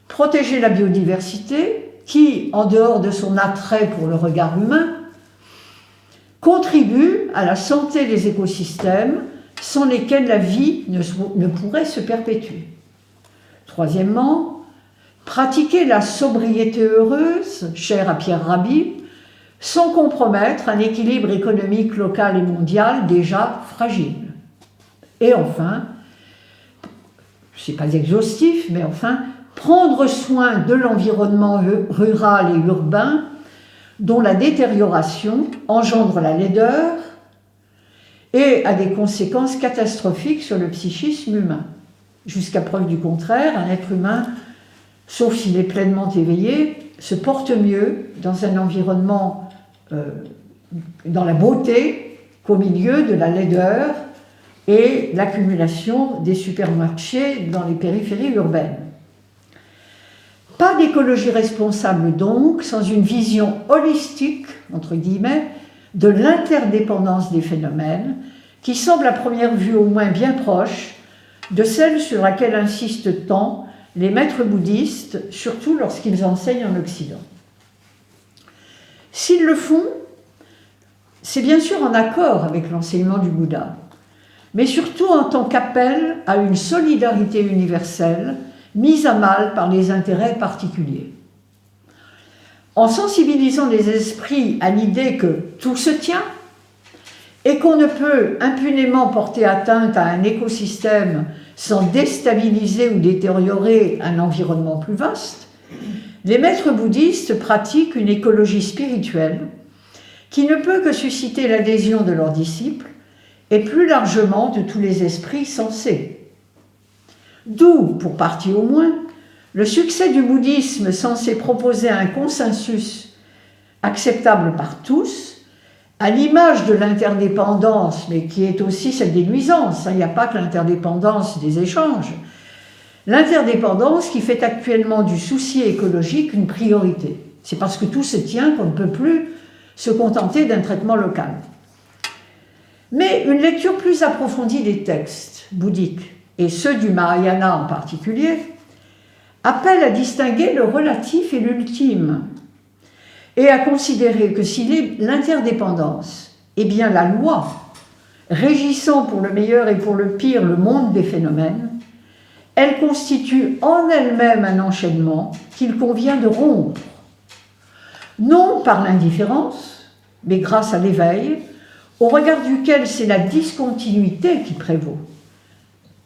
protéger la biodiversité qui, en dehors de son attrait pour le regard humain, contribue à la santé des écosystèmes sans lesquels la vie ne pourrait se perpétuer. Troisièmement, pratiquer la sobriété heureuse, chère à Pierre Rabhi, sans compromettre un équilibre économique local et mondial déjà fragile. Et enfin, ce n'est pas exhaustif, mais enfin, prendre soin de l'environnement rural et urbain dont la détérioration engendre la laideur et a des conséquences catastrophiques sur le psychisme humain. Jusqu'à preuve du contraire, un être humain, sauf s'il est pleinement éveillé, se porte mieux dans un environnement, dans la beauté, qu'au milieu de la laideur et l'accumulation des supermarchés dans les périphéries urbaines. Pas d'écologie responsable donc, sans une vision holistique, entre guillemets, de l'interdépendance des phénomènes, qui semble à première vue au moins bien proche de celle sur laquelle insistent tant les maîtres bouddhistes, surtout lorsqu'ils enseignent en Occident. S'ils le font, c'est bien sûr en accord avec l'enseignement du Bouddha, mais surtout en tant qu'appel à une solidarité universelle mise à mal par les intérêts particuliers. En sensibilisant les esprits à l'idée que tout se tient et qu'on ne peut impunément porter atteinte à un écosystème sans déstabiliser ou détériorer un environnement plus vaste, les maîtres bouddhistes pratiquent une écologie spirituelle qui ne peut que susciter l'adhésion de leurs disciples et plus largement de tous les esprits sensés. D'où, pour partie au moins, le succès du bouddhisme censé proposer un consensus acceptable par tous, à l'image de l'interdépendance, mais qui est aussi celle des nuisances. Il n'y a pas que l'interdépendance des échanges. L'interdépendance qui fait actuellement du souci écologique une priorité. C'est parce que tout se tient qu'on ne peut plus se contenter d'un traitement local. Mais une lecture plus approfondie des textes bouddhiques, et ceux du Mahayana en particulier, appelle à distinguer le relatif et l'ultime, et à considérer que si l'interdépendance est bien la loi, régissant pour le meilleur et pour le pire le monde des phénomènes, elle constitue en elle-même un enchaînement qu'il convient de rompre, non par l'indifférence, mais grâce à l'éveil, au regard duquel c'est la discontinuité qui prévaut.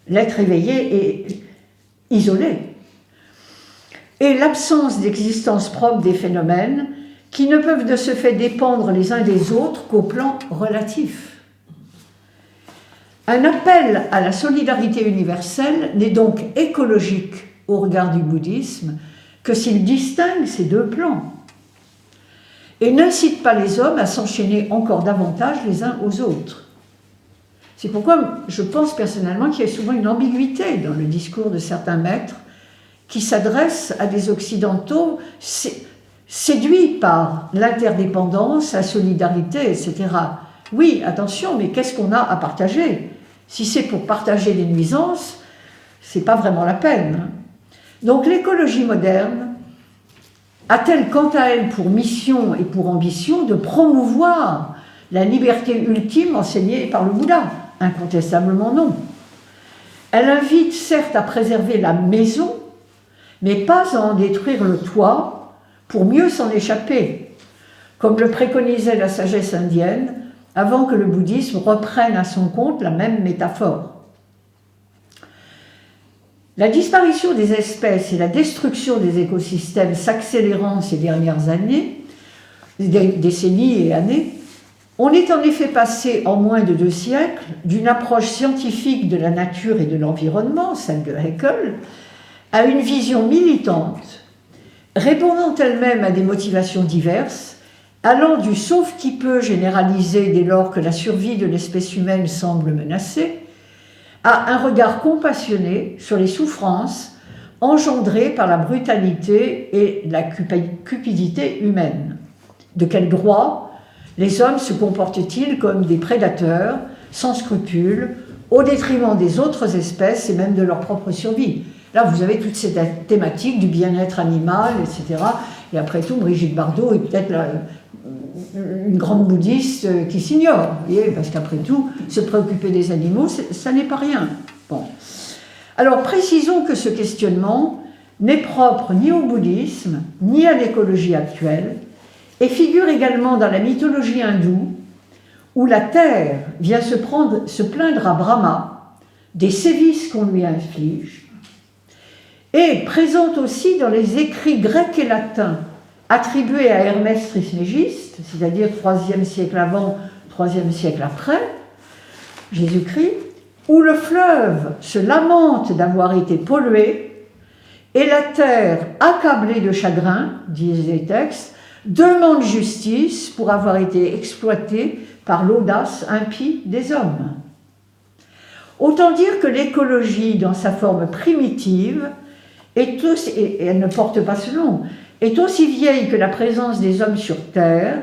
L'être éveillé est isolé. Et l'absence d'existence propre des phénomènes qui ne peuvent de ce fait dépendre les uns des autres qu'au plan relatif. Un appel à la solidarité universelle n'est donc écologique au regard du bouddhisme que s'il distingue ces deux plans et n'incite pas les hommes à s'enchaîner encore davantage les uns aux autres. C'est pourquoi je pense personnellement qu'il y a souvent une ambiguïté dans le discours de certains maîtres qui s'adressent à des occidentaux séduits par l'interdépendance, la solidarité, etc. Oui, attention, mais qu'est-ce qu'on a à partager? Si c'est pour partager les nuisances, c'est pas vraiment la peine. Donc l'écologie moderne a-t-elle quant à elle pour mission et pour ambition de promouvoir la liberté ultime enseignée par le Bouddha? Incontestablement non. Elle invite certes à préserver la maison, mais pas à en détruire le toit pour mieux s'en échapper, comme le préconisait la sagesse indienne avant que le bouddhisme reprenne à son compte la même métaphore. La disparition des espèces et la destruction des écosystèmes s'accélérant ces dernières années, décennies et années, on est en effet passé en moins de 2 siècles d'une approche scientifique de la nature et de l'environnement, celle de Haeckel, à une vision militante, répondant elle-même à des motivations diverses, allant du sauve-qui-peut généralisé dès lors que la survie de l'espèce humaine semble menacée, à un regard compassionné sur les souffrances engendrées par la brutalité et la cupidité humaine. De quel droit les hommes se comportent-ils comme des prédateurs, sans scrupules, au détriment des autres espèces et même de leur propre survie? Là, vous avez toute cette thématique du bien-être animal, etc. Et après tout, Brigitte Bardot est peut-être une grande bouddhiste qui s'ignore, parce qu'après tout, se préoccuper des animaux, ça n'est pas rien. Bon. Alors, précisons que ce questionnement n'est propre ni au bouddhisme, ni à l'écologie actuelle, et figure également dans la mythologie hindoue, où la terre vient se plaindre à Brahma des sévices qu'on lui inflige, et présente aussi dans les écrits grecs et latins attribués à Hermès Trismégiste, c'est-à-dire 3e siècle avant, 3e siècle après Jésus-Christ, où le fleuve se lamente d'avoir été pollué et la terre, accablée de chagrin, disent les textes, demande justice pour avoir été exploitée par l'audace impie des hommes. Autant dire que l'écologie, dans sa forme primitive, et elle ne porte pas ce nom, est aussi vieille que la présence des hommes sur Terre,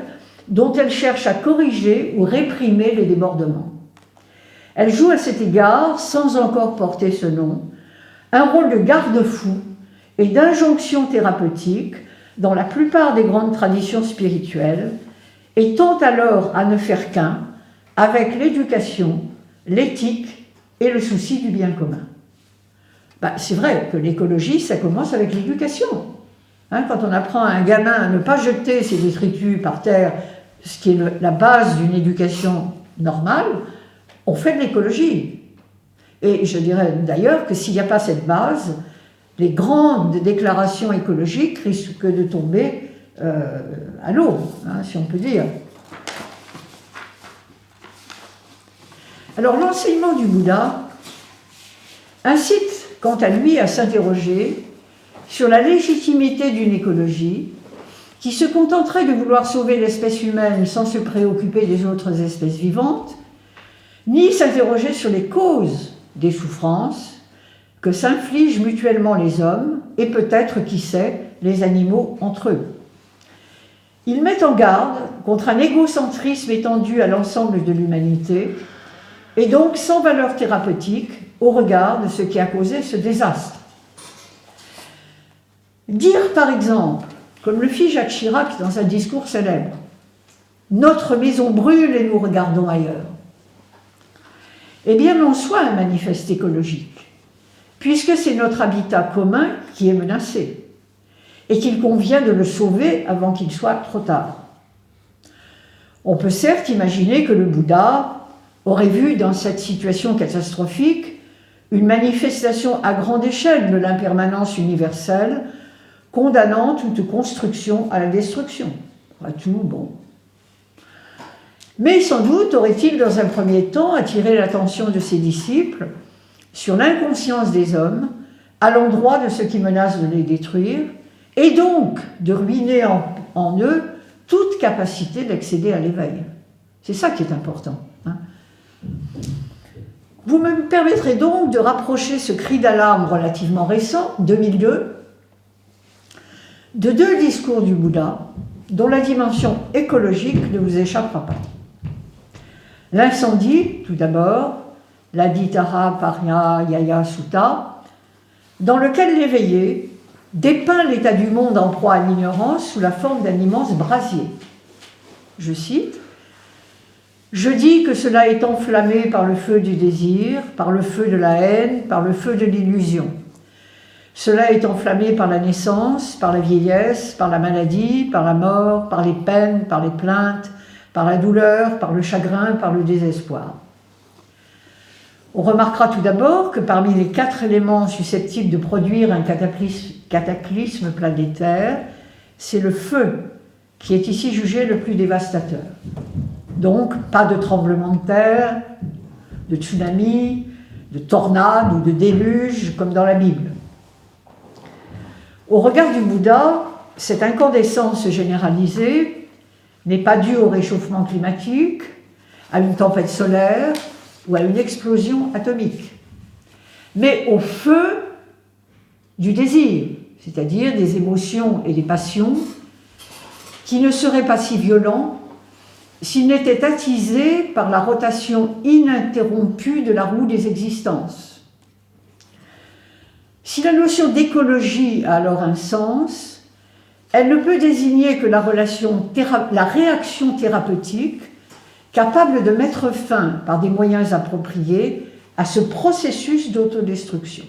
dont elle cherche à corriger ou réprimer les débordements. Elle joue à cet égard, sans encore porter ce nom, un rôle de garde-fou et d'injonction thérapeutique dans la plupart des grandes traditions spirituelles, et tend alors à ne faire qu'un avec l'éducation, l'éthique et le souci du bien commun. C'est vrai que l'écologie, ça commence avec l'éducation. Quand on apprend à un gamin à ne pas jeter ses détritus par terre, ce qui est la base d'une éducation normale, on fait de l'écologie. Et je dirais d'ailleurs que s'il n'y a pas cette base, les grandes déclarations écologiques risquent de tomber à l'eau, hein, si on peut dire. Alors l'enseignement du Bouddha incite quant à lui à s'interroger sur la légitimité d'une écologie qui se contenterait de vouloir sauver l'espèce humaine sans se préoccuper des autres espèces vivantes, ni s'interroger sur les causes des souffrances que s'infligent mutuellement les hommes et peut-être, qui sait, les animaux entre eux. Il met en garde contre un égocentrisme étendu à l'ensemble de l'humanité et donc sans valeur thérapeutique au regard de ce qui a causé ce désastre. Dire par exemple, comme le fit Jacques Chirac dans un discours célèbre, « Notre maison brûle et nous regardons ailleurs », eh bien en soi un manifeste écologique, puisque c'est notre habitat commun qui est menacé et qu'il convient de le sauver avant qu'il soit trop tard. On peut certes imaginer que le Bouddha aurait vu dans cette situation catastrophique une manifestation à grande échelle de l'impermanence universelle, condamnant toute construction à la destruction. Après tout, bon. Mais sans doute aurait-il dans un premier temps attiré l'attention de ses disciples sur l'inconscience des hommes à l'endroit de ce qui menace de les détruire, et donc de ruiner en eux toute capacité d'accéder à l'éveil. C'est ça qui est important. Hein. Vous me permettrez donc de rapprocher ce cri d'alarme relativement récent, 2002, de deux discours du Bouddha dont la dimension écologique ne vous échappera pas. L'incendie, tout d'abord, l'Aditara Pariyaya Sutta, dans lequel l'éveillé dépeint l'état du monde en proie à l'ignorance sous la forme d'un immense brasier. Je cite, « Je dis que cela est enflammé par le feu du désir, par le feu de la haine, par le feu de l'illusion. Cela est enflammé par la naissance, par la vieillesse, par la maladie, par la mort, par les peines, par les plaintes, par la douleur, par le chagrin, par le désespoir. » On remarquera tout d'abord que parmi les 4 éléments susceptibles de produire un cataclysme planétaire, c'est le feu qui est ici jugé le plus dévastateur. Donc, pas de tremblement de terre, de tsunami, de tornade ou de déluge, comme dans la Bible. Au regard du Bouddha, cette incandescence généralisée n'est pas due au réchauffement climatique, à une tempête solaire ou à une explosion atomique, mais au feu du désir, c'est-à-dire des émotions et des passions qui ne seraient pas si violents s'ils n'étaient attisés par la rotation ininterrompue de la roue des existences. Si la notion d'écologie a alors un sens, elle ne peut désigner que la réaction thérapeutique capable de mettre fin, par des moyens appropriés, à ce processus d'autodestruction,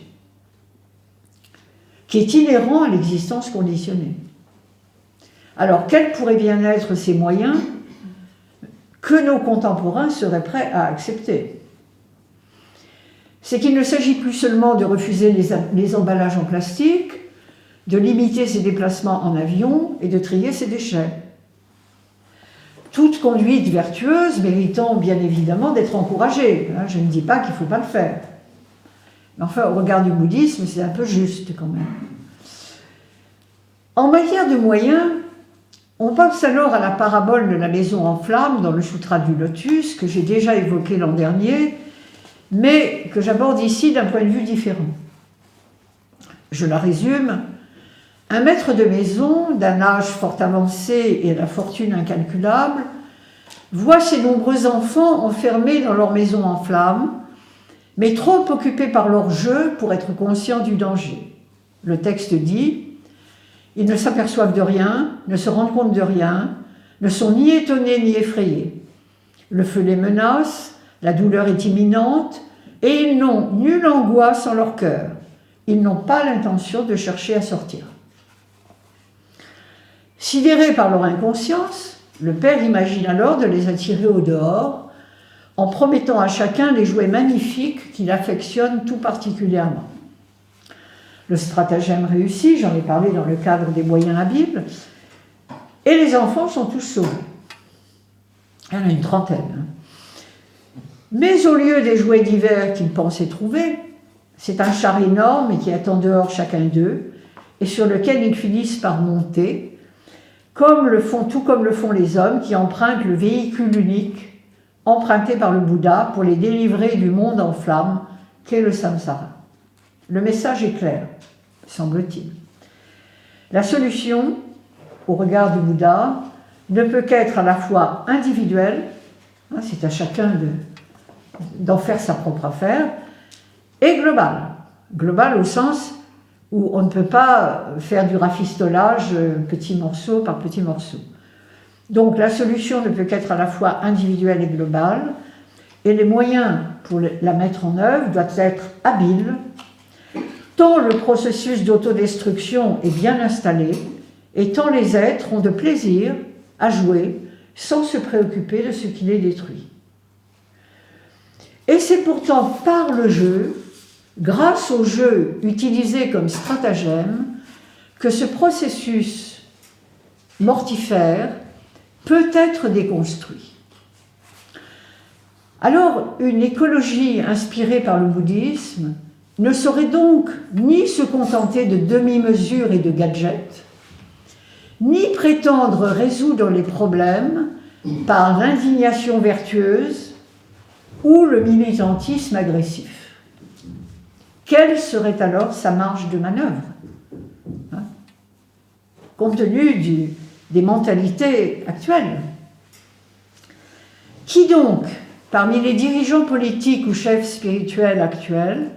qui est inhérent à l'existence conditionnée. Alors, quels pourraient bien être ces moyens que nos contemporains seraient prêts à accepter? C'est qu'il ne s'agit plus seulement de refuser les emballages en plastique, de limiter ses déplacements en avion et de trier ses déchets. Toute conduite vertueuse méritant bien évidemment d'être encouragée. Je ne dis pas qu'il ne faut pas le faire. Mais enfin, au regard du bouddhisme, c'est un peu juste quand même. En matière de moyens, on pense alors à la parabole de la maison en flammes dans le Sutra du Lotus, que j'ai déjà évoqué l'an dernier, mais que j'aborde ici d'un point de vue différent. Je la résume. Un maître de maison, d'un âge fort avancé et à la fortune incalculable, voit ses nombreux enfants enfermés dans leur maison en flammes, mais trop occupés par leur jeu pour être conscients du danger. Le texte dit « Ils ne s'aperçoivent de rien, ne se rendent compte de rien, ne sont ni étonnés ni effrayés. Le feu les menace, la douleur est imminente, et ils n'ont nulle angoisse en leur cœur. Ils n'ont pas l'intention de chercher à sortir. » Sidéré par leur inconscience, le père imagine alors de les attirer au dehors en promettant à chacun des jouets magnifiques qu'il affectionne tout particulièrement. Le stratagème réussit, j'en ai parlé dans le cadre des moyens habiles, et les enfants sont tous sauvés. Il y en a une trentaine. Mais au lieu des jouets divers qu'ils pensaient trouver, c'est un char énorme et qui attend dehors chacun d'eux, et sur lequel ils finissent par monter, tout comme le font les hommes qui empruntent le véhicule unique emprunté par le Bouddha pour les délivrer du monde en flammes qu'est le samsara. Le message est clair, semble-t-il. La solution, au regard du Bouddha, ne peut qu'être à la fois individuelle, c'est à chacun d'en faire sa propre affaire, et globale. Globale au sens où on ne peut pas faire du rafistolage petit morceau par petit morceau. Donc la solution ne peut qu'être à la fois individuelle et globale, et les moyens pour la mettre en œuvre doivent être habiles, tant le processus d'autodestruction est bien installé, et tant les êtres ont de plaisir à jouer sans se préoccuper de ce qui les détruit. Et c'est pourtant par le jeu, grâce au jeu utilisé comme stratagème, que ce processus mortifère peut être déconstruit. Alors, une écologie inspirée par le bouddhisme ne saurait donc ni se contenter de demi-mesures et de gadgets, ni prétendre résoudre les problèmes par l'indignation vertueuse ou le militantisme agressif. Quelle serait alors sa marge de manœuvre, compte tenu des mentalités actuelles? Qui donc, parmi les dirigeants politiques ou chefs spirituels actuels,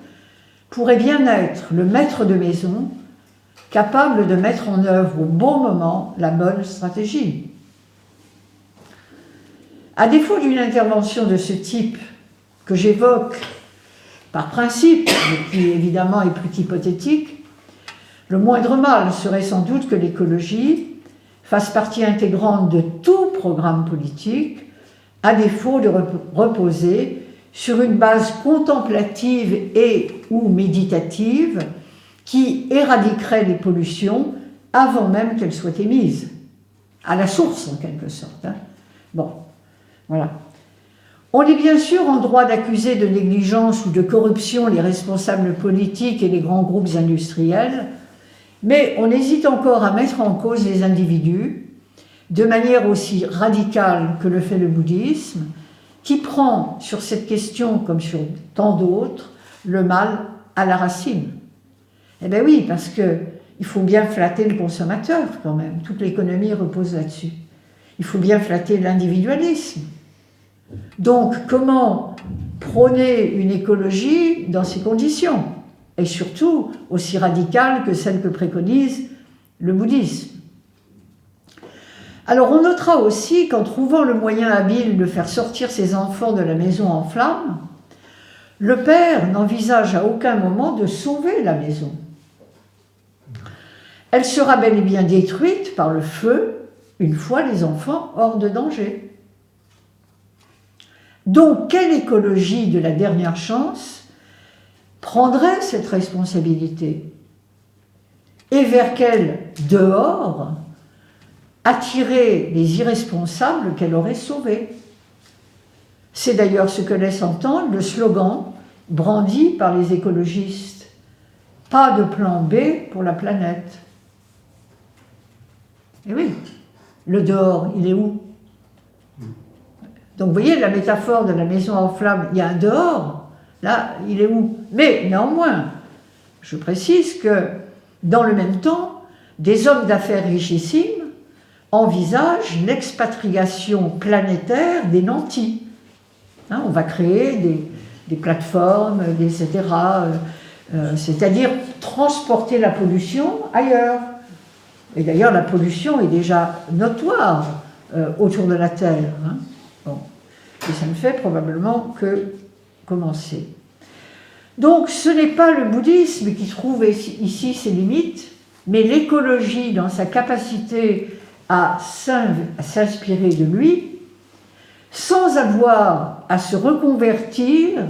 pourrait bien être le maître de maison, capable de mettre en œuvre au bon moment la bonne stratégie? À défaut d'une intervention de ce type que j'évoque par principe, mais qui évidemment est plus qu'hypothétique, le moindre mal serait sans doute que l'écologie fasse partie intégrante de tout programme politique, à défaut de reposer sur une base contemplative et ou méditative qui éradiquerait les pollutions avant même qu'elles soient émises, à la source en quelque sorte. Bon, voilà. On est bien sûr en droit d'accuser de négligence ou de corruption les responsables politiques et les grands groupes industriels, mais on hésite encore à mettre en cause les individus, de manière aussi radicale que le fait le bouddhisme, qui prend sur cette question, comme sur tant d'autres, le mal à la racine. Eh bien oui, parce qu'il faut bien flatter le consommateur quand même, toute l'économie repose là-dessus. Il faut bien flatter l'individualisme. Donc, comment prôner une écologie dans ces conditions, et surtout aussi radicale que celle que préconise le bouddhisme? Alors, on notera aussi qu'en trouvant le moyen habile de faire sortir ses enfants de la maison en flammes, le père n'envisage à aucun moment de sauver la maison. Elle sera bel et bien détruite par le feu une fois les enfants hors de danger. Donc, quelle écologie de la dernière chance prendrait cette responsabilité? Et vers quel dehors attirer les irresponsables qu'elle aurait sauvés? C'est d'ailleurs ce que laisse entendre le slogan brandi par les écologistes. Pas de plan B pour la planète. Et oui, le dehors, il est où? Donc vous voyez la métaphore de la maison en flammes, il y a un dehors, là, il est où? Mais néanmoins, je précise que dans le même temps, des hommes d'affaires richissimes envisagent l'expatriation planétaire des nantis. On va créer des plateformes, etc., c'est-à-dire transporter la pollution ailleurs. Et d'ailleurs, la pollution est déjà notoire autour de la Terre. Bon. Et ça ne fait probablement que commencer. Donc, ce n'est pas le bouddhisme qui trouve ici ses limites, mais l'écologie dans sa capacité à s'inspirer de lui, sans avoir à se reconvertir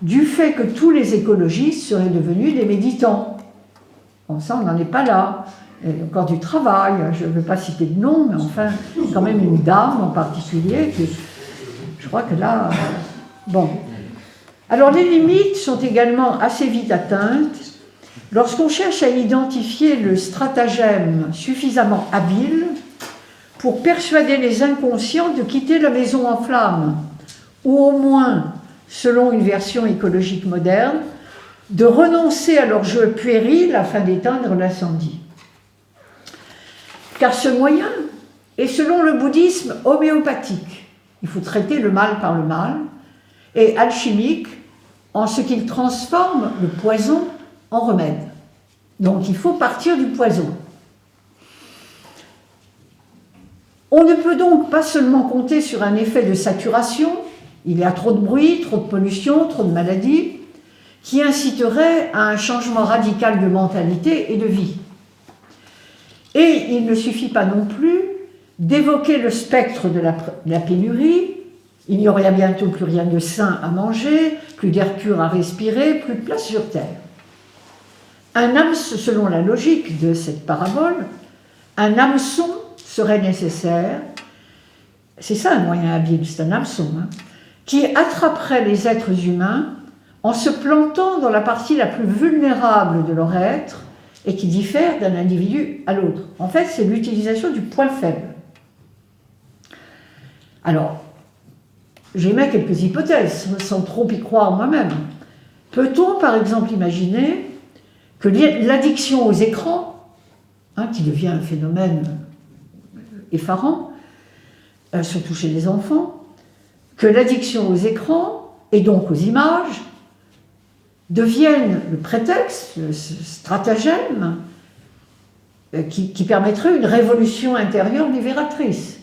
du fait que tous les écologistes seraient devenus des méditants. Bon, ça, on n'en est pas là. Il y a encore du travail, je ne veux pas citer de nom, mais enfin, quand même une dame en particulier, qui, je crois que là... bon. Alors, les limites sont également assez vite atteintes lorsqu'on cherche à identifier le stratagème suffisamment habile pour persuader les inconscients de quitter la maison en flammes, ou au moins, selon une version écologique moderne, de renoncer à leur jeu puéril afin d'éteindre l'incendie. Car ce moyen est, selon le bouddhisme, homéopathique. Il faut traiter le mal par le mal, et alchimique en ce qu'il transforme le poison en remède. Donc il faut partir du poison. On ne peut donc pas seulement compter sur un effet de saturation, il y a trop de bruit, trop de pollution, trop de maladies, qui inciterait à un changement radical de mentalité et de vie. Et il ne suffit pas non plus d'évoquer le spectre de la pénurie. Il n'y aurait bientôt plus rien de sain à manger, plus d'air pur à respirer, plus de place sur Terre. Selon la logique de cette parabole, un hameçon serait nécessaire, c'est ça un moyen habile, c'est un hameçon, qui attraperait les êtres humains en se plantant dans la partie la plus vulnérable de leur être et qui diffère d'un individu à l'autre. En fait, c'est l'utilisation du point faible. Alors, j'émets quelques hypothèses, sans trop y croire moi-même. Peut-on, par exemple, imaginer que l'addiction aux écrans, qui devient un phénomène effarant, surtout chez les enfants, que l'addiction aux écrans, et donc aux images, devienne le prétexte, le stratagème, qui permettrait une révolution intérieure libératrice.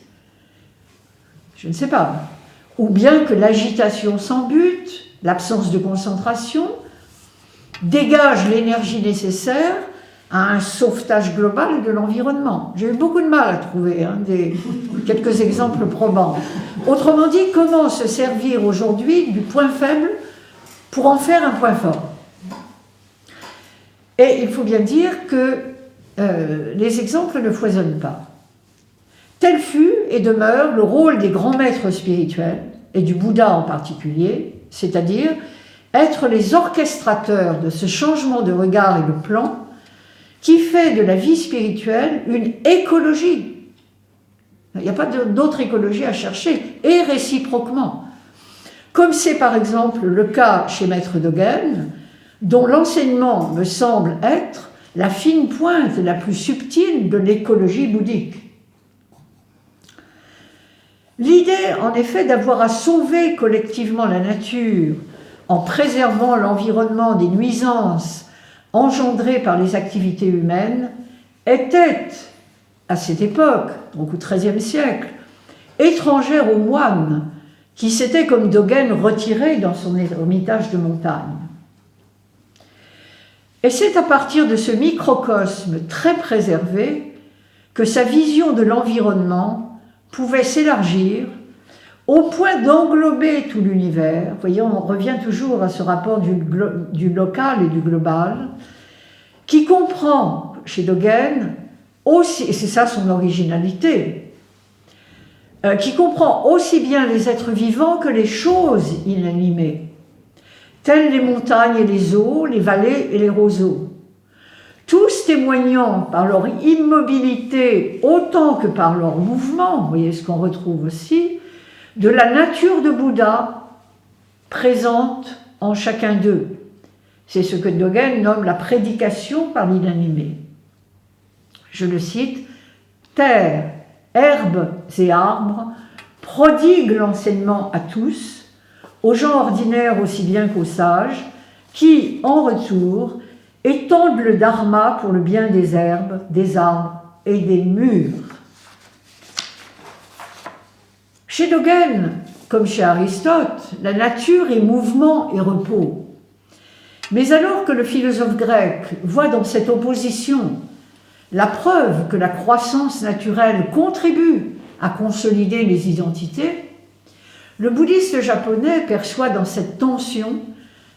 Je ne sais pas. Ou bien que l'agitation sans but, l'absence de concentration, dégage l'énergie nécessaire à un sauvetage global de l'environnement. J'ai eu beaucoup de mal à trouver quelques exemples probants. Autrement dit, comment se servir aujourd'hui du point faible pour en faire un point fort? Et il faut bien dire que les exemples ne foisonnent pas. Tel fut et demeure le rôle des grands maîtres spirituels, et du Bouddha en particulier, c'est-à-dire être les orchestrateurs de ce changement de regard et de plan qui fait de la vie spirituelle une écologie. Il n'y a pas d'autre écologie à chercher, et réciproquement. Comme c'est par exemple le cas chez Maître Dogen, dont l'enseignement me semble être la fine pointe la plus subtile de l'écologie bouddhique. L'idée, en effet, d'avoir à sauver collectivement la nature en préservant l'environnement des nuisances engendrées par les activités humaines était, à cette époque, donc au XIIIe siècle, étrangère aux moines qui s'étaient, comme Dogen, retirés dans son ermitage de montagne. Et c'est à partir de ce microcosme très préservé que sa vision de l'environnement pouvait s'élargir au point d'englober tout l'univers. Vous voyez, on revient toujours à ce rapport du local et du global, qui comprend, chez Dogen, aussi, et c'est ça son originalité, qui comprend aussi bien les êtres vivants que les choses inanimées, telles les montagnes et les eaux, les vallées et les roseaux, tous témoignant par leur immobilité autant que par leur mouvement, vous voyez ce qu'on retrouve aussi, de la nature de Bouddha présente en chacun d'eux. C'est ce que Dogen nomme la prédication par l'inanimé. Je le cite, « Terre, herbes et arbres prodiguent l'enseignement à tous, aux gens ordinaires aussi bien qu'aux sages, qui, en retour, étendent le dharma pour le bien des herbes, des arbres et des murs. » Chez Dogen, comme chez Aristote, la nature est mouvement et repos. Mais alors que le philosophe grec voit dans cette opposition la preuve que la croissance naturelle contribue à consolider les identités, Le bouddhiste japonais perçoit dans cette tension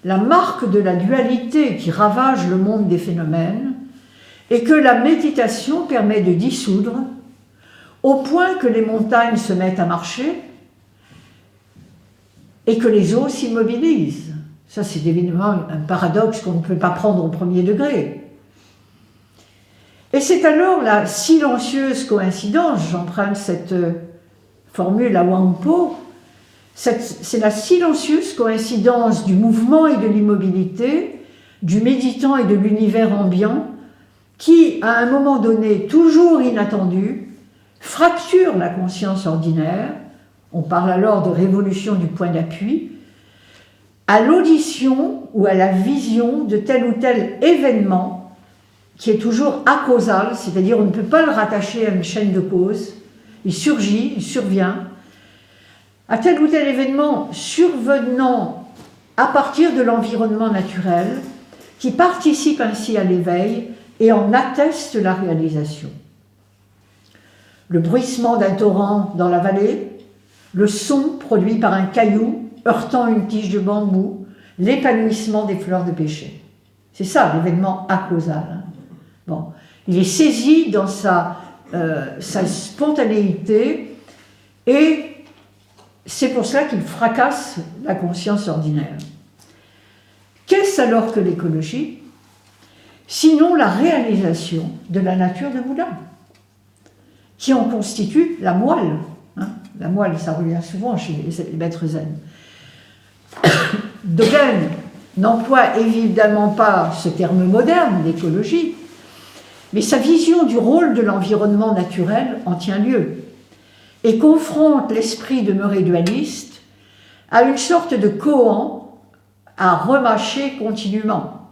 la marque de la dualité qui ravage le monde des phénomènes et que la méditation permet de dissoudre au point que les montagnes se mettent à marcher et que les eaux s'immobilisent. Ça, c'est évidemment un paradoxe qu'on ne peut pas prendre au premier degré. Et c'est alors la silencieuse coïncidence, j'emprunte cette formule à Wangpo, c'est la silencieuse coïncidence du mouvement et de l'immobilité, du méditant et de l'univers ambiant, qui, à un moment donné, toujours inattendu, fracture la conscience ordinaire, on parle alors de révolution du point d'appui, à l'audition ou à la vision de tel ou tel événement qui est toujours acausal, c'est-à-dire on ne peut pas le rattacher à une chaîne de causes, il surgit, il survient, à tel ou tel événement survenant à partir de l'environnement naturel, qui participe ainsi à l'éveil et en atteste la réalisation. Le bruissement d'un torrent dans la vallée, le son produit par un caillou heurtant une tige de bambou, l'épanouissement des fleurs de pêcher. C'est ça l'événement acausal. Bon. Il est saisi dans sa spontanéité et c'est pour cela qu'il fracasse la conscience ordinaire. Qu'est-ce alors que l'écologie? Sinon la réalisation de la nature de Bouddha, qui en constitue la moelle. La moelle, ça revient souvent chez les maîtres zen. Dogen n'emploie évidemment pas ce terme moderne d'écologie, mais sa vision du rôle de l'environnement naturel en tient lieu et confronte l'esprit demeuré dualiste à une sorte de koan à remâcher continuellement.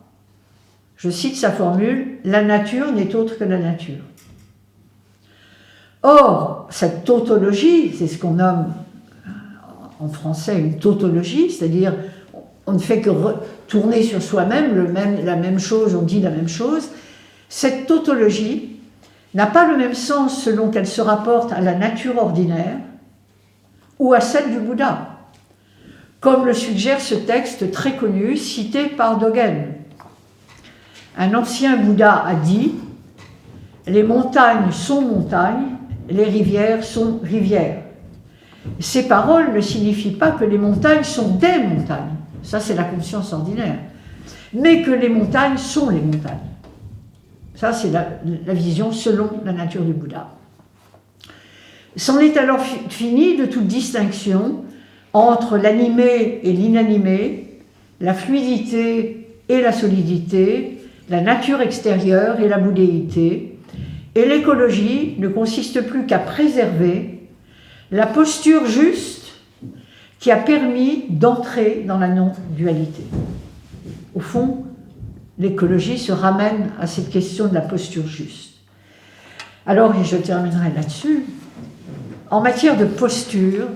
Je cite sa formule, « La nature n'est autre que la nature ». Or, cette tautologie, c'est ce qu'on nomme en français une tautologie, c'est-à-dire on ne fait que tourner sur soi-même la même chose, on dit la même chose. Cette tautologie n'a pas le même sens selon qu'elle se rapporte à la nature ordinaire ou à celle du Bouddha, comme le suggère ce texte très connu cité par Dogen. Un ancien Bouddha a dit « Les montagnes sont montagnes, les rivières sont rivières ». Ces paroles ne signifient pas que les montagnes sont des montagnes, ça c'est la conscience ordinaire, mais que les montagnes sont les montagnes. Ça c'est la vision selon la nature du Bouddha. C'en est alors fini de toute distinction entre l'animé et l'inanimé, la fluidité et la solidité, la nature extérieure et la bouddhéité, et l'écologie ne consiste plus qu'à préserver la posture juste qui a permis d'entrer dans la non-dualité. Au fond, l'écologie se ramène à cette question de la posture juste. Alors, et je terminerai là-dessus, en matière de posture,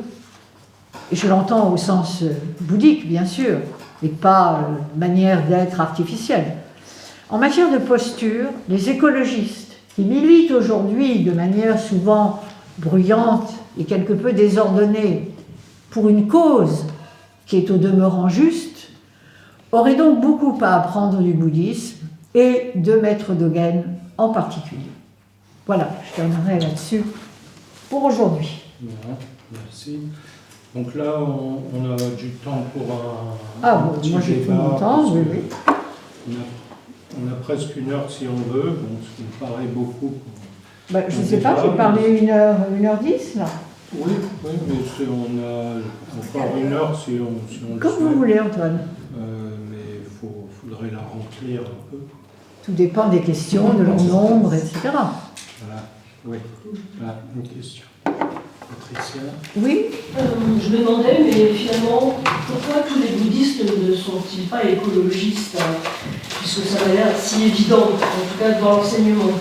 et je l'entends au sens bouddhique bien sûr, et pas manière d'être artificielle, en matière de posture, les écologistes qui militent aujourd'hui de manière souvent bruyante et quelque peu désordonnée pour une cause qui est au demeurant juste, auraient donc beaucoup à apprendre du bouddhisme et de Maître Dogen en particulier. Voilà, je terminerai là-dessus pour aujourd'hui. Merci. Donc là, on a du temps pour un petit moi j'ai tout mon temps, oui, oui. On a presque une heure si on veut, bon, ce qui me paraît beaucoup. Je ne sais pas, j'ai parlé 1h10 là. Oui, mais on a encore une heure si on le Comme souhaite. vous voulez, Antoine. Mais il faudrait la remplir un peu. Tout dépend des questions, de leur nombre, etc. Voilà, oui. Voilà, une question. Patricia. Oui. Je me demandais, mais finalement, pourquoi tous les bouddhistes ne sont-ils pas écologistes, puisque ça m'a l'air si évident, en tout cas dans l'enseignement.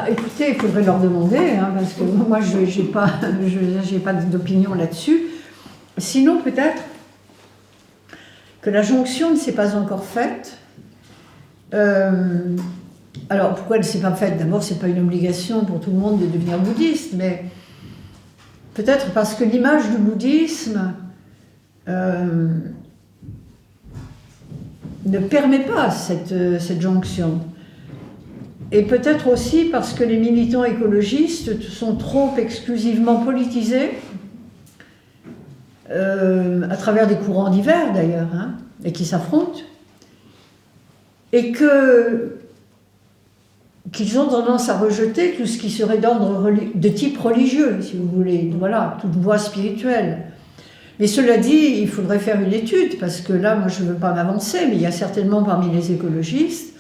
Écoutez, il faudrait leur demander, parce que moi, je n'ai pas d'opinion là-dessus. Sinon, peut-être que la jonction ne s'est pas encore faite. Alors, pourquoi elle ne s'est pas faite? D'abord, ce n'est pas une obligation pour tout le monde de devenir bouddhiste, mais peut-être parce que l'image du bouddhisme ne permet pas cette jonction. Et peut-être aussi parce que les militants écologistes sont trop exclusivement politisés, à travers des courants divers d'ailleurs, hein, et qui s'affrontent, et qu'ils ont tendance à rejeter tout ce qui serait d'ordre de type religieux, si vous voulez, voilà, toute voie spirituelle. Mais cela dit, il faudrait faire une étude, parce que là, moi je ne veux pas m'avancer, mais il y a certainement parmi les écologistes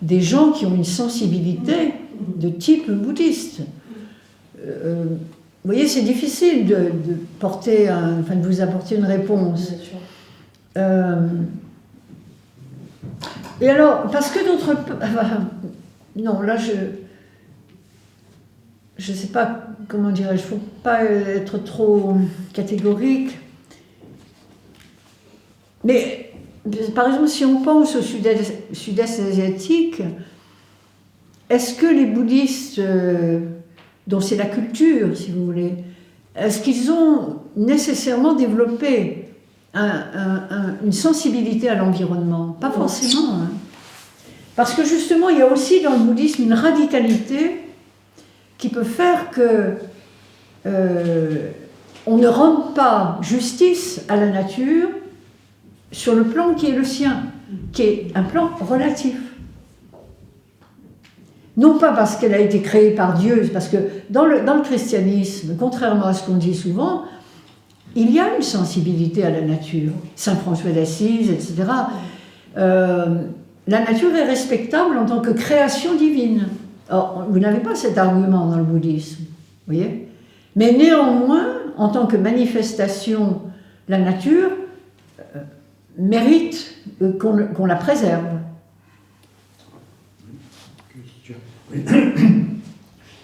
des gens qui ont une sensibilité de type bouddhiste. Vous voyez, c'est difficile de vous apporter une réponse. Et alors, parce que d'autres... non, là, je ne sais pas, comment dirais-je, il ne faut pas être trop catégorique. Mais, par exemple, si on pense au sud-est asiatique, est-ce que les bouddhistes, dont c'est la culture, si vous voulez, est-ce qu'ils ont nécessairement développé une sensibilité à l'environnement? Pas forcément. Hein. Parce que justement, il y a aussi dans le bouddhisme une radicalité qui peut faire que on ne rende pas justice à la nature sur le plan qui est le sien, qui est un plan relatif. Non pas parce qu'elle a été créée par Dieu, parce que dans le christianisme, contrairement à ce qu'on dit souvent, il y a une sensibilité à la nature. Saint François d'Assise, etc. La nature est respectable en tant que création divine. Or, vous n'avez pas cet argument dans le bouddhisme, vous voyez ? Mais néanmoins, en tant que manifestation, la nature mérite qu'on la préserve.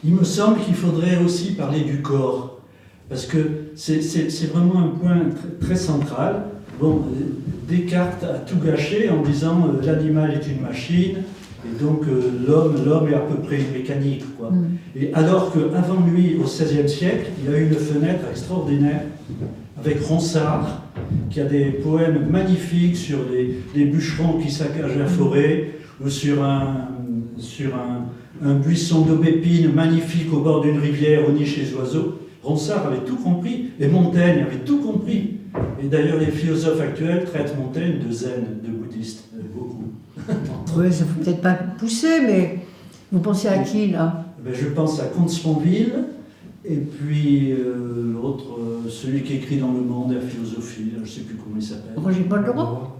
Il me semble qu'il faudrait aussi parler du corps, parce que c'est vraiment un point très central. Bon, Descartes a tout gâché en disant l'animal est une machine, et donc l'homme est à peu près une mécanique, quoi. Et alors qu'avant lui, au XVIe siècle, il y a eu une fenêtre extraordinaire avec Ronsard, qui a des poèmes magnifiques sur les bûcherons qui saccagent la forêt, ou sur un buisson d'aubépine magnifique au bord d'une rivière, au nid des oiseaux. Ronsard avait tout compris, et Montaigne avait tout compris. Et d'ailleurs, les philosophes actuels traitent Montaigne de zen, de bouddhiste, beaucoup. Oui, ça ne faut peut-être pas pousser, mais vous pensez à qui, là? Je pense à Comte Sponville, et puis l'autre, celui qui écrit dans Le Monde, la philosophie, je ne sais plus comment il s'appelle. Roger-Paul Leroy?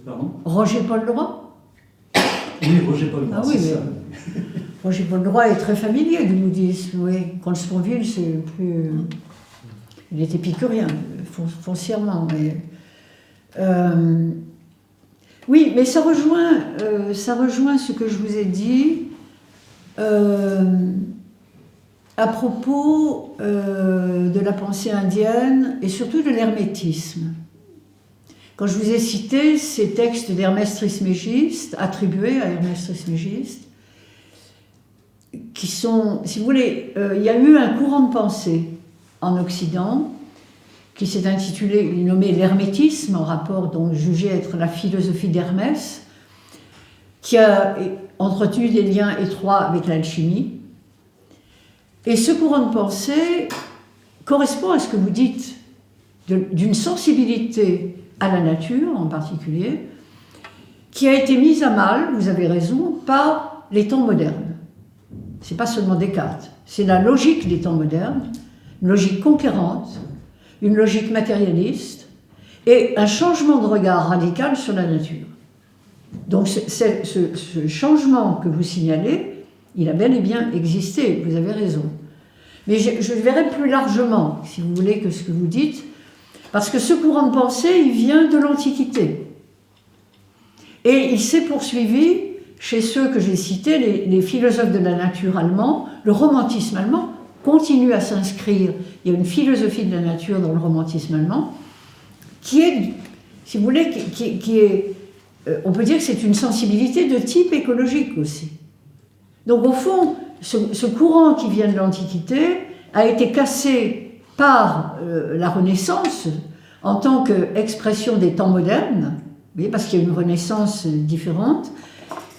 Pardon? Roger-Paul Leroy? Oui, Roger-Paul Leroy, c'est ça. Roger-Paul Leroy est très familier du bouddhisme, oui. Comte Sponville, c'est plus... Il est épicurien, foncièrement. Mais, oui, mais ça rejoint ce que je vous ai dit à propos de la pensée indienne et surtout de l'hermétisme. Quand je vous ai cité ces textes d'Hermès Trismégiste, attribués à Hermès Trismégiste, qui sont, si vous voulez, il y a eu un courant de pensée en Occident, qui s'est intitulé, il nommé l'hermétisme, en rapport donc jugé être la philosophie d'Hermès, qui a entretenu des liens étroits avec l'alchimie. Et ce courant de pensée correspond à ce que vous dites, d'une sensibilité à la nature en particulier, qui a été mise à mal, vous avez raison, par les temps modernes. Ce n'est pas seulement Descartes, c'est la logique des temps modernes, une logique conquérante, une logique matérialiste et un changement de regard radical sur la nature. Donc ce changement que vous signalez, il a bel et bien existé, vous avez raison. Mais je verrai plus largement, si vous voulez, que ce que vous dites, parce que ce courant de pensée, il vient de l'Antiquité. Et il s'est poursuivi chez ceux que j'ai cités, les philosophes de la nature allemands. Le romantisme allemand continue à s'inscrire. Il y a une philosophie de la nature dans le romantisme allemand qui est, si vous voulez, qui est, on peut dire que c'est une sensibilité de type écologique aussi. Donc au fond, ce courant qui vient de l'Antiquité a été cassé par la Renaissance en tant qu'expression des temps modernes, vous voyez, parce qu'il y a une Renaissance différente,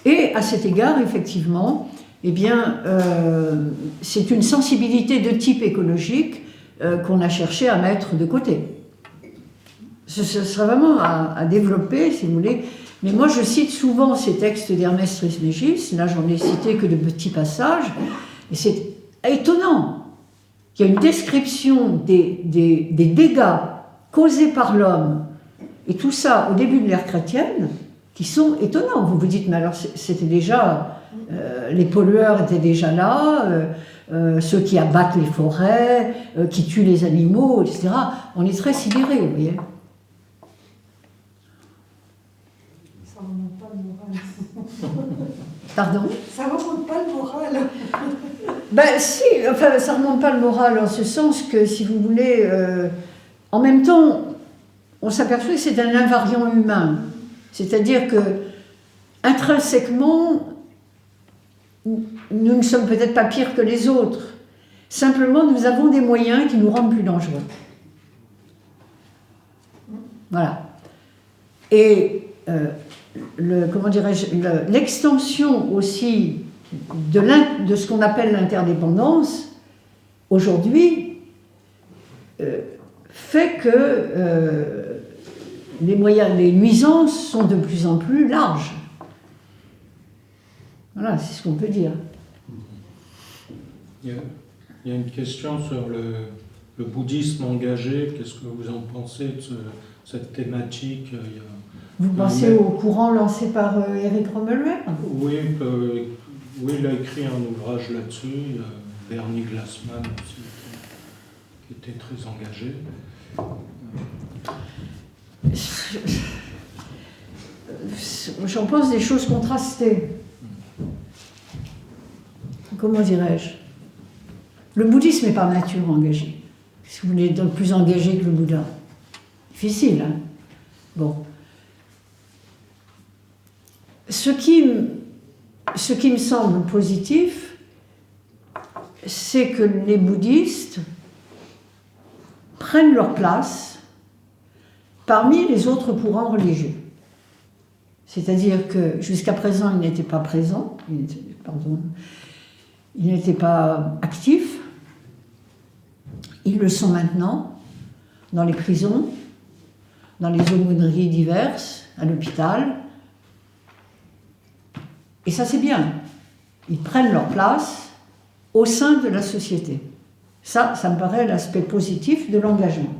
et à cet égard, effectivement, eh bien, c'est une sensibilité de type écologique qu'on a cherché à mettre de côté. Ce serait vraiment à développer, si vous voulez. Mais moi, je cite souvent ces textes d'Ernest Trismégis. Là, j'en ai cité que de petits passages. Et c'est étonnant qu'il y ait une description des dégâts causés par l'homme, et tout ça au début de l'ère chrétienne, qui sont étonnants. Vous vous dites, mais alors c'était déjà... les pollueurs étaient déjà là, ceux qui abattent les forêts, qui tuent les animaux, etc. On est très sidérés, vous voyez. Ça ne remonte pas le moral. Pardon? Ça ne remonte pas le moral. Ben si, enfin ça ne remonte pas le moral en ce sens que, si vous voulez, en même temps, on s'aperçoit que c'est un invariant humain. C'est-à-dire que, intrinsèquement, nous ne sommes peut-être pas pires que les autres. Simplement, nous avons des moyens qui nous rendent plus dangereux. Voilà. Et comment dirais-je, l'extension aussi de ce qu'on appelle l'interdépendance, aujourd'hui, fait que les nuisances sont de plus en plus larges. Voilà, c'est ce qu'on peut dire. Il y a une question sur le bouddhisme engagé. Qu'est-ce que vous en pensez de cette thématique? Vous pensez au courant lancé par Éric Rommeluer? Oui, il a écrit un ouvrage là-dessus. Il y a Bernie Glassman aussi, qui était très engagé. J'en pense des choses contrastées. Comment dirais-je? Le bouddhisme n'est par nature engagé. Si vous voulez être plus engagé que le Bouddha. Difficile, hein? Bon. Ce qui me semble positif, c'est que les bouddhistes prennent leur place parmi les autres courants religieux. C'est-à-dire que jusqu'à présent, ils n'étaient pas présents, ils n'étaient pas actifs. Ils le sont maintenant, dans les prisons, dans les aumôneries diverses, à l'hôpital. Et ça, c'est bien. Ils prennent leur place au sein de la société. Ça me paraît l'aspect positif de l'engagement.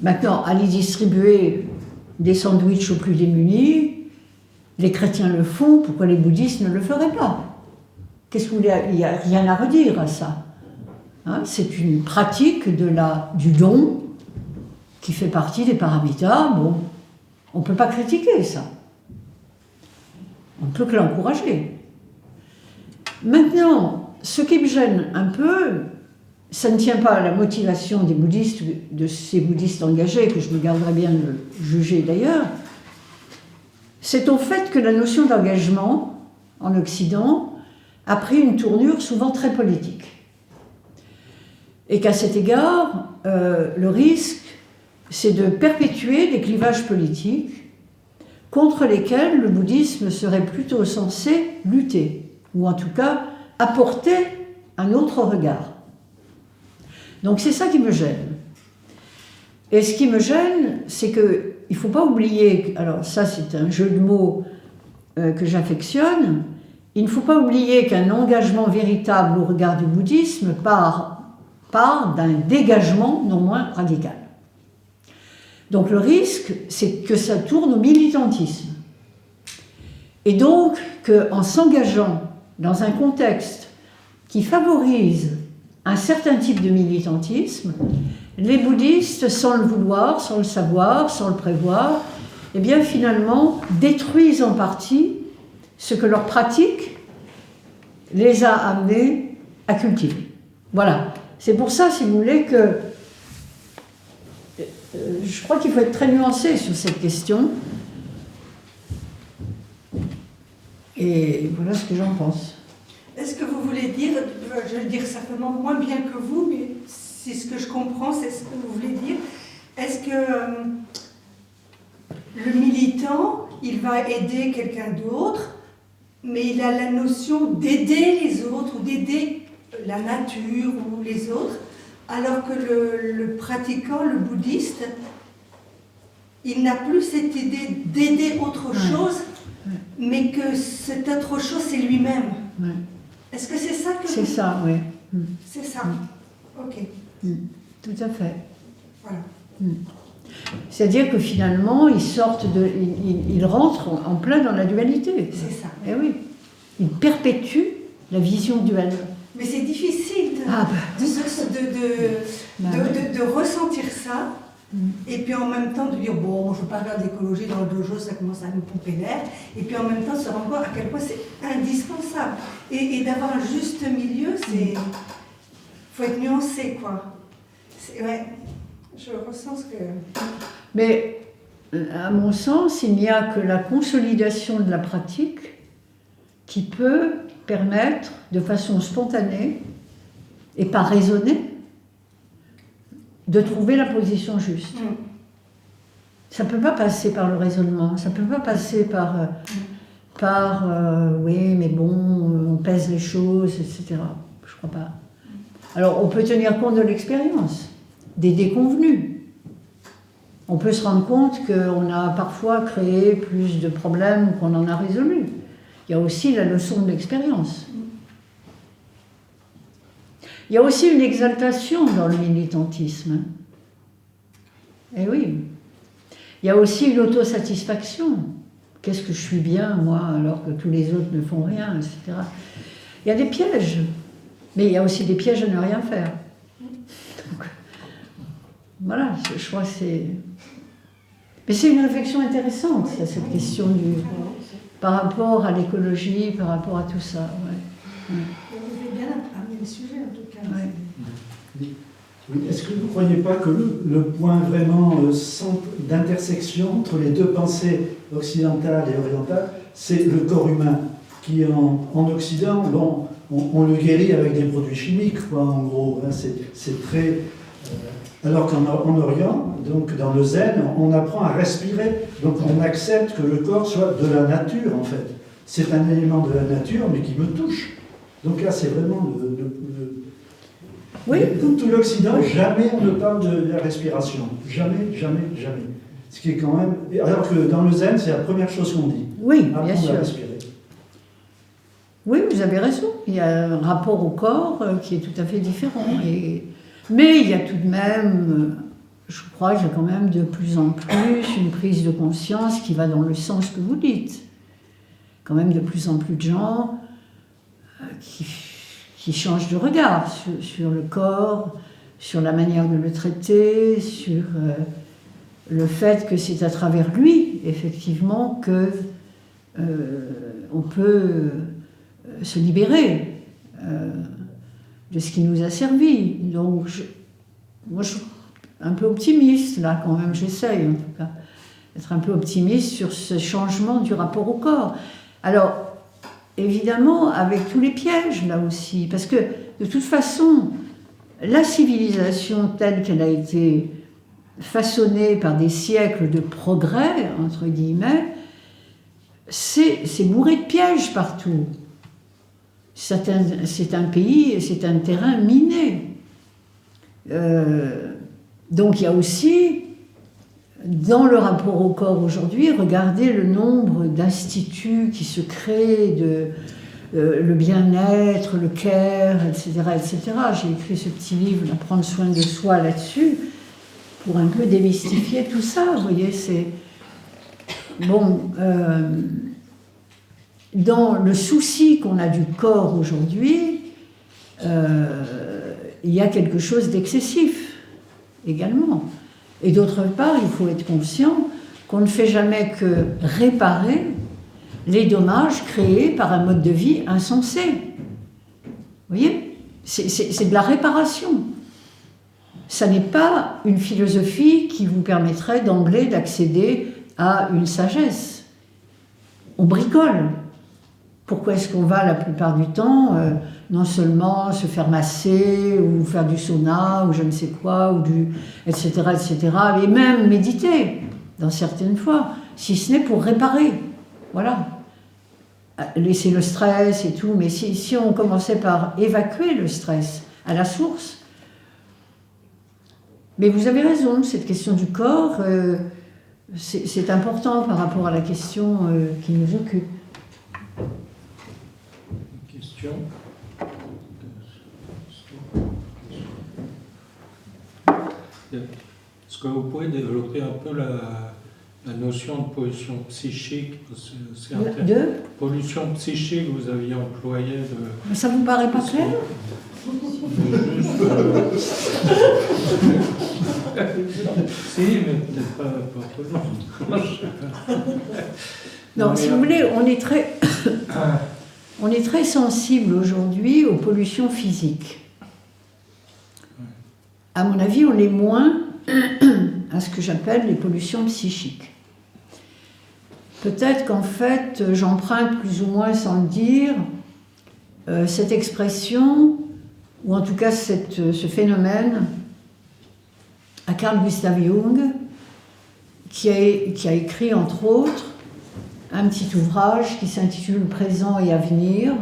Maintenant, aller distribuer des sandwichs aux plus démunis, les chrétiens le font, pourquoi les bouddhistes ne le feraient pas? Qu'est-ce que vous voulez? Il n'y a rien à redire à ça. Hein, c'est une pratique du don qui fait partie des paramitas. Bon, on ne peut pas critiquer ça. On ne peut que l'encourager. Maintenant, ce qui me gêne un peu, ça ne tient pas à la motivation des bouddhistes, de ces bouddhistes engagés, que je me garderai bien de juger d'ailleurs, c'est au fait que la notion d'engagement en Occident a pris une tournure souvent très politique. Et qu'à cet égard, le risque, c'est de perpétuer des clivages politiques contre lesquels le bouddhisme serait plutôt censé lutter, ou en tout cas apporter un autre regard. Donc c'est ça qui me gêne. Et ce qui me gêne, c'est qu'il ne faut pas oublier, alors ça c'est un jeu de mots que j'affectionne, il ne faut pas oublier qu'un engagement véritable au regard du bouddhisme part d'un dégagement non moins radical. Donc le risque, c'est que ça tourne au militantisme. Et donc qu'en s'engageant dans un contexte qui favorise un certain type de militantisme, les bouddhistes, sans le vouloir, sans le savoir, sans le prévoir, eh bien finalement détruisent en partie ce que leur pratique les a amenés à cultiver. Voilà. C'est pour ça, si vous voulez, que je crois qu'il faut être très nuancé sur cette question. Et voilà ce que j'en pense. Est-ce que vous voulez voulez dire, je vais le dire certainement moins bien que vous, mais c'est ce que je comprends, c'est ce que vous voulez dire. Est-ce que le militant, il va aider quelqu'un d'autre, mais il a la notion d'aider les autres ou d'aider la nature ou les autres, alors que le pratiquant, le bouddhiste, il n'a plus cette idée d'aider autre chose, mais que cette autre chose, c'est lui-même. Ouais. Est-ce que c'est ça que C'est ça, oui. C'est ça. Ok. Tout à fait. Voilà. C'est-à-dire que finalement, ils rentrent en plein dans la dualité. C'est ça. Eh oui. Ils perpétuent la vision duelle. Mais c'est difficile de ressentir ça, et puis en même temps de dire, bon, moi, je ne veux pas faire d'écologie dans le dojo, ça commence à me pomper l'air, et puis en même temps se rendre compte à quel point c'est indispensable. Et d'avoir un juste milieu, c'est... faut être nuancé, quoi. Ouais, je ressens ce que... Mais, à mon sens, il n'y a que la consolidation de la pratique qui peut permettre, de façon spontanée et pas raisonnée, de trouver la position juste. Ça ne peut pas passer par le raisonnement, ça ne peut pas passer par oui, mais bon, on pèse les choses, etc. Je ne crois pas. Alors, on peut tenir compte de l'expérience, des déconvenus. On peut se rendre compte qu'on a parfois créé plus de problèmes qu'on en a résolus. Il y a aussi la leçon de l'expérience. Il y a aussi une exaltation dans le militantisme. Eh oui. Il y a aussi une autosatisfaction. Qu'est-ce que je suis bien, moi, alors que tous les autres ne font rien, etc. Il y a des pièges. Mais il y a aussi des pièges à ne rien faire. Donc, voilà, je crois que c'est... Mais c'est une réflexion intéressante, ça, cette question par rapport à l'écologie, par rapport à tout ça. Ouais. Vous avez bien amené le sujet, en tout cas. Ouais. Oui, est-ce que vous ne croyez pas que le point vraiment d'intersection entre les deux pensées occidentales et orientales, c'est le corps humain, qui en Occident, bon, on le guérit avec des produits chimiques, quoi, en gros. Hein, c'est très... alors qu'en Orient, donc dans le zen, on apprend à respirer. Donc on accepte que le corps soit de la nature, en fait. C'est un élément de la nature, mais qui me touche. Donc là, c'est vraiment Oui. Tout l'Occident, jamais on ne parle de la respiration. Jamais, jamais, jamais. Ce qui est quand même... Alors que dans le zen, c'est la première chose qu'on dit. Oui, bien apprendre sûr. à respirer. Oui, vous avez raison. Il y a un rapport au corps qui est tout à fait différent. Mais il y a tout de même, je crois, qu'il y a quand même de plus en plus une prise de conscience qui va dans le sens que vous dites. Quand même de plus en plus de gens qui changent de regard sur le corps, sur la manière de le traiter, sur le fait que c'est à travers lui, effectivement, que on peut se libérer de ce qui nous a servi. Donc, moi, je suis un peu optimiste, là, quand même, j'essaye, en tout cas, d'être un peu optimiste sur ce changement du rapport au corps. Alors, évidemment, avec tous les pièges, là aussi, parce que, de toute façon, la civilisation telle qu'elle a été façonnée par des siècles de progrès, entre guillemets, c'est bourré de pièges partout. C'est un pays et c'est un terrain miné. Donc il y a aussi, dans le rapport au corps aujourd'hui, regardez le nombre d'instituts qui se créent, le bien-être, le care, etc., etc. J'ai écrit ce petit livre, « Prendre soin de soi » là-dessus, pour un peu démystifier tout ça. Vous voyez, c'est... Bon... dans le souci qu'on a du corps aujourd'hui, il y a quelque chose d'excessif également. Et d'autre part, il faut être conscient qu'on ne fait jamais que réparer les dommages créés par un mode de vie insensé. Vous voyez ? C'est de la réparation. Ça n'est pas une philosophie qui vous permettrait d'emblée d'accéder à une sagesse. On bricole. Pourquoi est-ce qu'on va la plupart du temps non seulement se faire masser ou faire du sauna ou je ne sais quoi, ou etc., et même méditer dans certaines fois, si ce n'est pour réparer. Voilà. Laisser le stress et tout, mais si on commençait par évacuer le stress à la source. Mais vous avez raison, cette question du corps, c'est important par rapport à la question qui nous occupe. Question. Est-ce que vous pouvez développer un peu la notion de pollution psychique? Pollution psychique, vous aviez employé de... Ça vous paraît pas clair? Si, mais peut-être pas tout le monde. Non, si vous voulez, on est très sensible aujourd'hui aux pollutions physiques. À mon avis, on l'est moins à ce que j'appelle les pollutions psychiques. Peut-être qu'en fait, j'emprunte plus ou moins sans le dire cette expression, ou en tout cas ce phénomène, à Carl Gustav Jung, qui a écrit entre autres un petit ouvrage qui s'intitule « Présent et avenir »,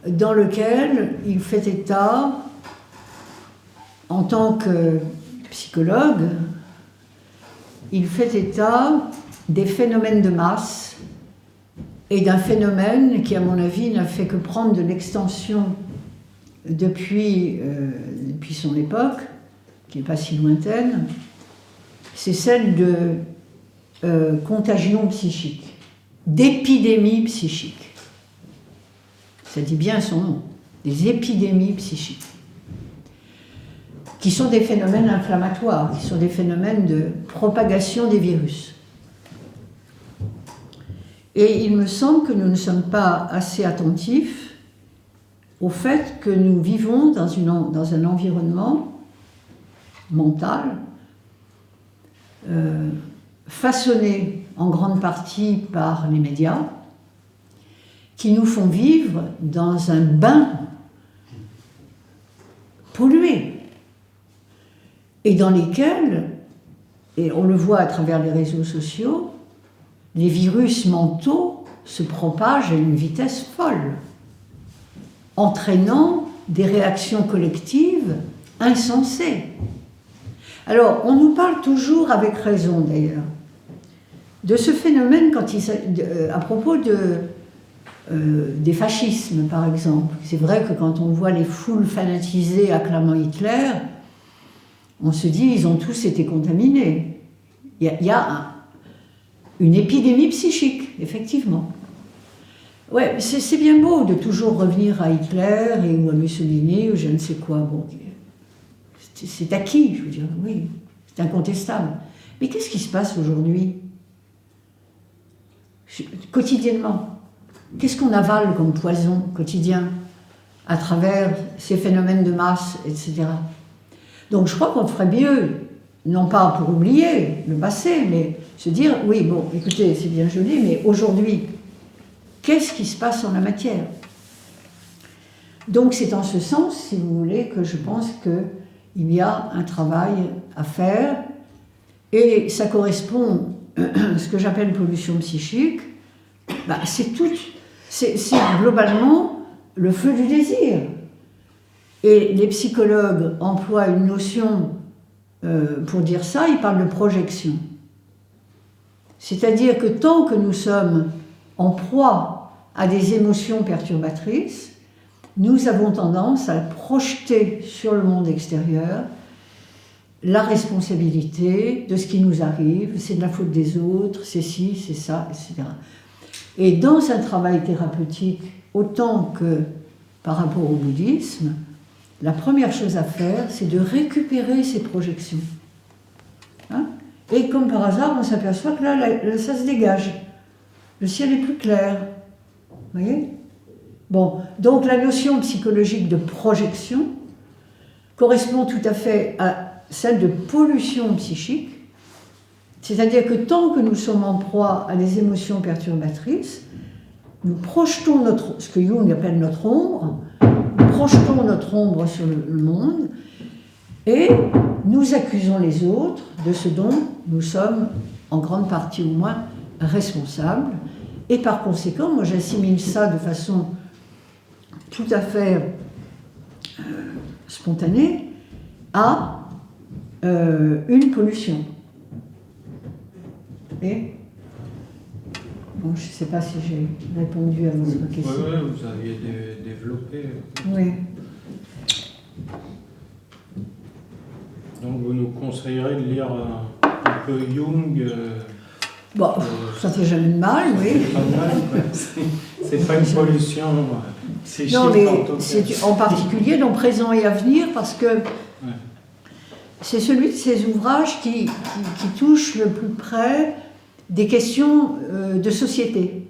dans lequel il fait état, en tant que psychologue, il fait état des phénomènes de masse et d'un phénomène qui, à mon avis, n'a fait que prendre de l'extension depuis son époque, qui n'est pas si lointaine, c'est celle de contagion psychique, d'épidémie psychique. Ça dit bien son nom, des épidémies psychiques, qui sont des phénomènes inflammatoires, qui sont des phénomènes de propagation des virus. Et il me semble que nous ne sommes pas assez attentifs au fait que nous vivons dans un environnement mental façonné en grande partie par les médias, qui nous font vivre dans un bain pollué, et dans lesquels, et on le voit à travers les réseaux sociaux, les virus mentaux se propagent à une vitesse folle, entraînant des réactions collectives insensées. Alors, on nous parle toujours, avec raison d'ailleurs, de ce phénomène à propos des fascismes, par exemple. C'est vrai que quand on voit les foules fanatisées acclamant Hitler, on se dit ils ont tous été contaminés. Il y a une épidémie psychique, effectivement. Ouais, c'est bien beau de toujours revenir à Hitler ou à Mussolini ou je ne sais quoi. Bon, c'est acquis, je veux dire, oui, c'est incontestable. Mais qu'est-ce qui se passe aujourd'hui, quotidiennement? Qu'est-ce qu'on avale comme poison quotidien à travers ces phénomènes de masse, etc. Donc je crois qu'on ferait mieux, non pas pour oublier le passé, mais se dire, oui, bon, écoutez, c'est bien joli, mais aujourd'hui, qu'est-ce qui se passe en la matière? Donc c'est en ce sens, si vous voulez, que je pense qu'il y a un travail à faire, et ça correspond à ce que j'appelle pollution psychique. Bah, c'est globalement le feu du désir. Et les psychologues emploient une notion, pour dire ça, ils parlent de projection. C'est-à-dire que tant que nous sommes en proie à des émotions perturbatrices, nous avons tendance à projeter sur le monde extérieur la responsabilité de ce qui nous arrive, c'est de la faute des autres, c'est ci, c'est ça, etc. Et dans un travail thérapeutique, autant que par rapport au bouddhisme, la première chose à faire, c'est de récupérer ces projections. Hein? Et comme par hasard, on s'aperçoit que là, ça se dégage. Le ciel est plus clair. Vous voyez? Bon, donc la notion psychologique de projection correspond tout à fait à celle de pollution psychique, c'est-à-dire que tant que nous sommes en proie à des émotions perturbatrices, nous projetons ce que Jung appelle notre ombre, nous projetons notre ombre sur le monde et nous accusons les autres de ce dont nous sommes en grande partie au moins responsables. Et par conséquent, moi j'assimile ça de façon tout à fait spontanée à une pollution. Et bon, je ne sais pas si j'ai répondu à votre question. Oui, vous aviez développé. Oui. Donc vous nous conseillerez de lire un peu Jung. Bon, ça fait jamais de mal, oui. C'est pas mal, quoi. C'est pas une pollution psychique. Non, mais en tout cas. c'est en particulier dans Présent et Avenir, parce que c'est celui de ces ouvrages qui touche le plus près des questions de société,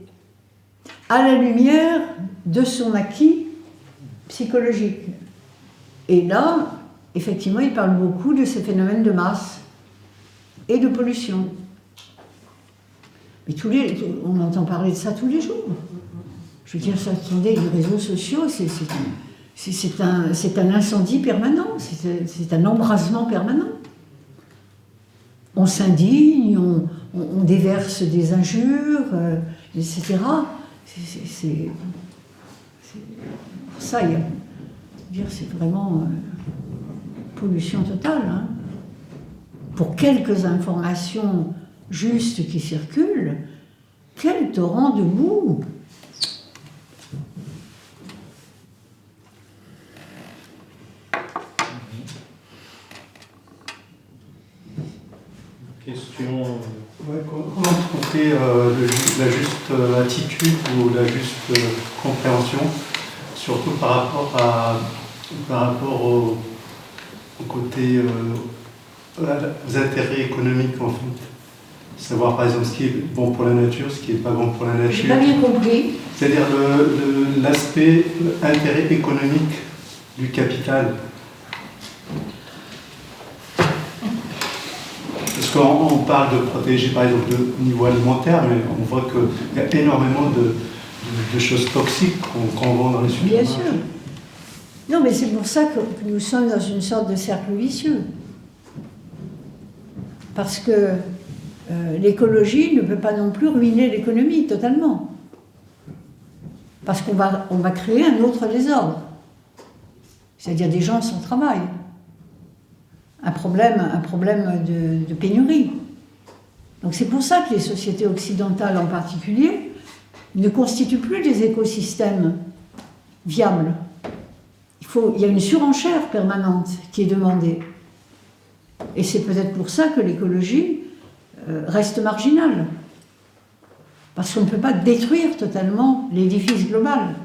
à la lumière de son acquis psychologique. Et là, effectivement, il parle beaucoup de ces phénomènes de masse et de pollution. Mais on entend parler de ça tous les jours. Je veux dire, attendez, les réseaux sociaux, c'est un incendie permanent, c'est un embrasement permanent. On s'indigne, on déverse des injures, etc. Ça, c'est vraiment pollution totale. Hein. Pour quelques informations justes qui circulent, quel torrent de boue! Question. Ouais, comment trouver la juste attitude ou la juste compréhension, surtout par rapport au côté aux intérêts économiques en fait. Savoir par exemple ce qui est bon pour la nature, ce qui n'est pas bon pour la nature. J'ai pas bien compris. C'est-à-dire l'aspect intérêt économique du capital. Parce qu'on parle de protéger par exemple au niveau alimentaire, mais on voit qu'il y a énormément de choses toxiques qu'on vend dans les supermarchés. Bien sûr. Non, mais c'est pour ça que nous sommes dans une sorte de cercle vicieux. Parce que l'écologie ne peut pas non plus ruiner l'économie totalement. Parce qu'on va créer un autre désordre. C'est-à-dire des gens sans travail. Un problème de pénurie. Donc c'est pour ça que les sociétés occidentales en particulier ne constituent plus des écosystèmes viables. Il y a une surenchère permanente qui est demandée. Et c'est peut-être pour ça que l'écologie reste marginale. Parce qu'on ne peut pas détruire totalement l'édifice global.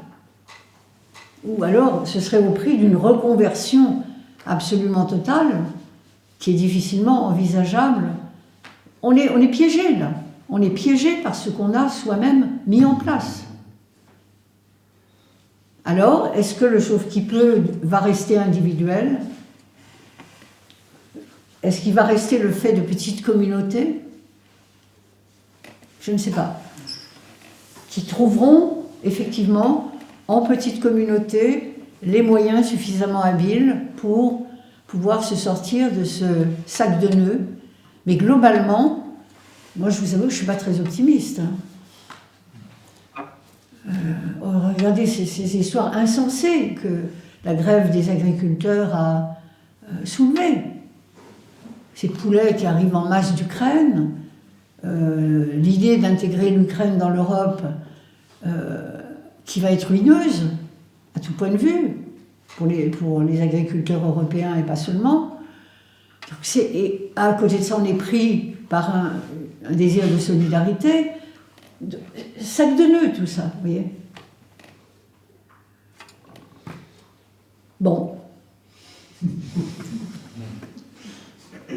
Ou alors ce serait au prix d'une reconversion absolument totale qui est difficilement envisageable. On est piégé là. On est piégé par ce qu'on a soi-même mis en place. Alors, est-ce que le sauve-qui-peut va rester individuel? Est-ce qu'il va rester le fait de petites communautés? Je ne sais pas. Qui trouveront effectivement en petites communautés les moyens suffisamment habiles pour pouvoir se sortir de ce sac de nœuds. Mais globalement, moi je vous avoue que je ne suis pas très optimiste. Regardez ces histoires insensées que la grève des agriculteurs a soulevées. Ces poulets qui arrivent en masse d'Ukraine, l'idée d'intégrer l'Ukraine dans l'Europe qui va être ruineuse à tout point de vue pour les agriculteurs européens et pas seulement. Et à côté de ça, on est pris par un désir de solidarité. Sac de nœuds, tout ça, vous voyez. Bon.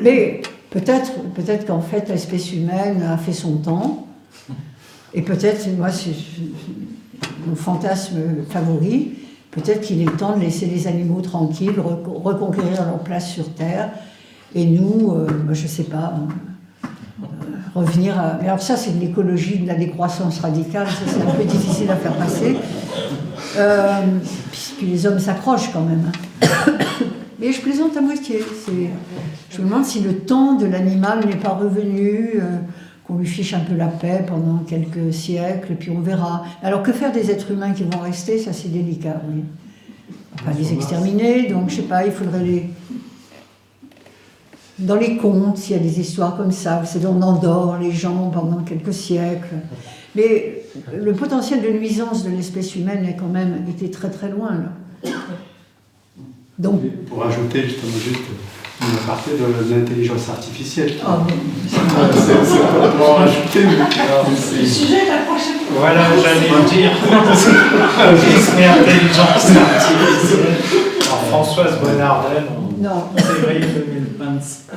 Mais peut-être qu'en fait, l'espèce humaine a fait son temps. Et peut-être, moi, c'est mon fantasme favori, peut-être qu'il est temps de laisser les animaux tranquilles, reconquérir leur place sur Terre. Et nous, je ne sais pas, revenir à... Mais alors ça, c'est de l'écologie, de la décroissance radicale, ça c'est un peu difficile à faire passer, puisque les hommes s'accrochent quand même. Mais je plaisante à moitié. Je me demande si le temps de l'animal n'est pas revenu, qu'on lui fiche un peu la paix pendant quelques siècles, et puis on verra. Alors que faire des êtres humains qui vont rester, ça c'est délicat. Oui. On va pas les exterminer, donc je sais pas, il faudrait les... Dans les contes, s'il y a des histoires comme ça, vous savez, on endort les gens pendant quelques siècles. Mais le potentiel de nuisance de l'espèce humaine a quand même été très très loin, là. Donc, pour ajouter justement une partie de l'intelligence artificielle. oh, bon, C'est pas pour rajouter, mais Le sujet est la prochaine fois. Voilà, j'allais le dire. Autisme et intelligence artificielle. Alors, Françoise Bonnardel, en non. février 2025.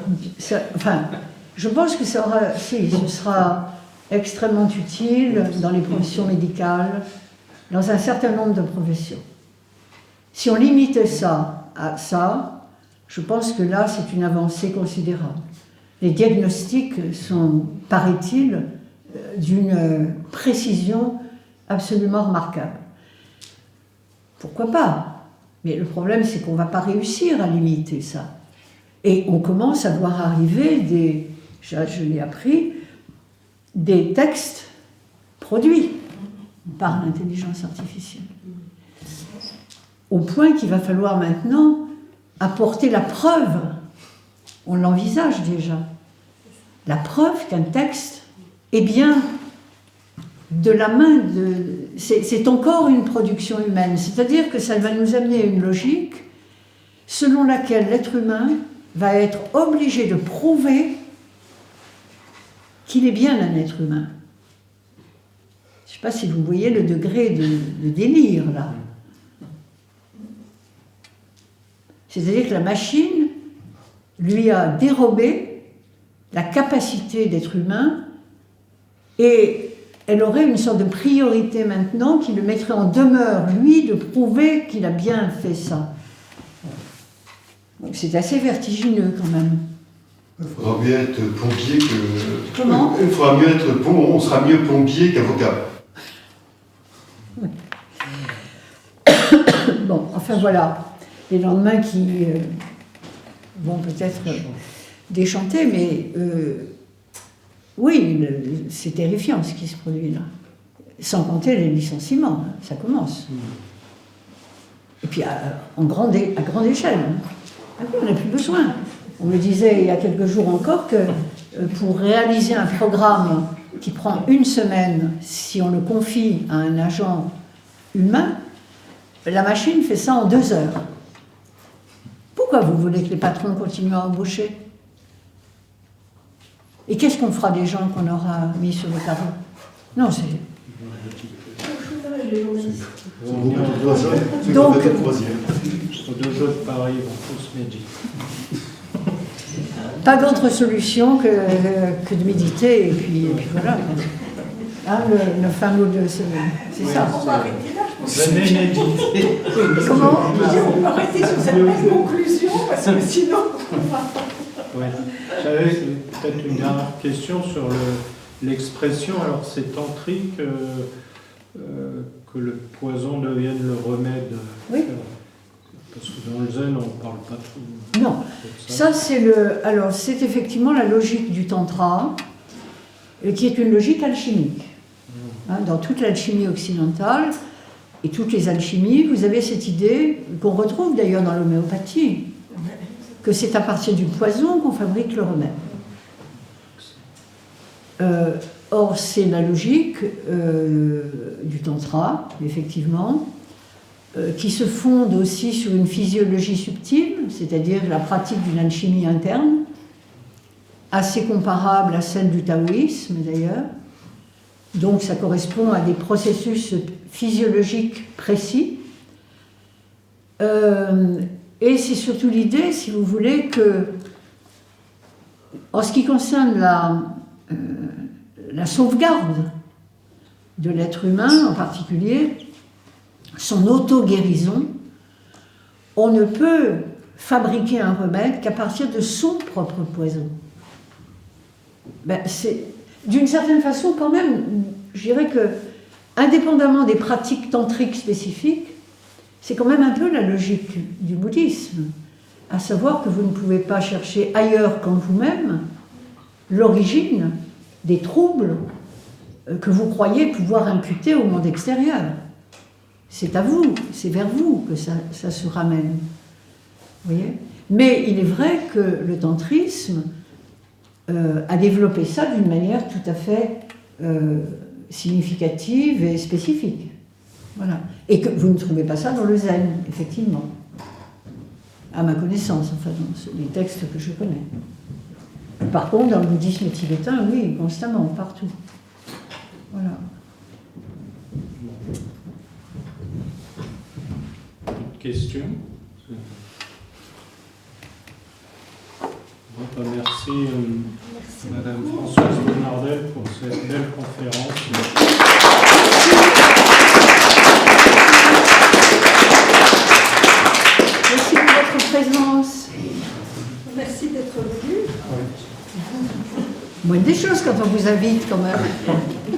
Enfin, je pense que ce sera extrêmement utile dans les professions médicales, dans un certain nombre de professions. Si on limitait ça à ça, je pense que là, c'est une avancée considérable. Les diagnostics sont, paraît-il, d'une précision absolument remarquable. Pourquoi pas? Mais le problème, c'est qu'on ne va pas réussir à limiter ça. Et on commence à voir arriver je l'ai appris, des textes produits par l'intelligence artificielle. Au point qu'il va falloir maintenant apporter la preuve, on l'envisage déjà, la preuve qu'un texte est bien de la main de... C'est encore une production humaine, c'est-à-dire que ça va nous amener à une logique selon laquelle l'être humain va être obligé de prouver qu'il est bien un être humain. Je ne sais pas si vous voyez le degré de délire, là. C'est-à-dire que la machine lui a dérobé la capacité d'être humain et elle aurait une sorte de priorité maintenant qui le mettrait en demeure, lui, de prouver qu'il a bien fait ça. Donc c'est assez vertigineux quand même. Il faudra mieux être pompier que... Comment ? Il faudra mieux être on sera mieux pompier qu'avocat. Bon, enfin voilà. Les lendemains qui vont peut-être déchanter, mais oui, c'est terrifiant ce qui se produit là. Sans compter les licenciements, hein, ça commence. Et puis à grande échelle. Hein. On n'a plus besoin. On me disait il y a quelques jours encore que pour réaliser un programme qui prend une semaine, si on le confie à un agent humain, la machine fait ça en 2 heures. Pourquoi vous voulez que les patrons continuent à embaucher? Et qu'est-ce qu'on fera des gens qu'on aura mis sur le carreau? Non, c'est... Donc, Aux 2 jeux de Paris, ils vont tous méditer. pas d'autre solution que de méditer, et puis voilà. Hein, le fameux de... C'est ça. On va arrêter là, je pense. Venez méditer. Comment? On va arrêter sur cette belle conclusion, parce que sinon... Ouais. J'avais peut-être une dernière question sur l'expression. Alors, c'est tantrique que le poison devienne le remède. Oui. Parce que dans le zen, on ne parle pas trop. Non. Ça, c'est effectivement la logique du tantra, qui est une logique alchimique. Hein, dans toute l'alchimie occidentale et toutes les alchimies, vous avez cette idée qu'on retrouve d'ailleurs dans l'homéopathie, que c'est à partir du poison qu'on fabrique le remède. Or, c'est la logique du tantra, effectivement, qui se fonde aussi sur une physiologie subtile, c'est-à-dire la pratique d'une alchimie interne, assez comparable à celle du taoïsme d'ailleurs. Donc ça correspond à des processus physiologiques précis. Et c'est surtout l'idée, si vous voulez, que en ce qui concerne la sauvegarde de l'être humain en particulier, son auto-guérison, on ne peut fabriquer un remède qu'à partir de son propre poison. ben, c'est d'une certaine façon quand même, je dirais que, indépendamment des pratiques tantriques spécifiques, c'est quand même un peu la logique du bouddhisme, à savoir que vous ne pouvez pas chercher ailleurs qu'en vous-même l'origine des troubles que vous croyez pouvoir imputer au monde extérieur. C'est à vous, c'est vers vous que ça se ramène. Vous voyez ? Mais il est vrai que le tantrisme a développé ça d'une manière tout à fait significative et spécifique. Voilà. Et que vous ne trouvez pas ça dans le zen, effectivement. À ma connaissance, enfin, dans les textes que je connais. Par contre, dans le bouddhisme tibétain, oui, constamment, partout. Voilà. Question ? Bon, merci, Madame Françoise Bonnardel pour cette belle conférence. Merci pour votre présence. Merci d'être venu. Moins des choses quand on vous invite quand même.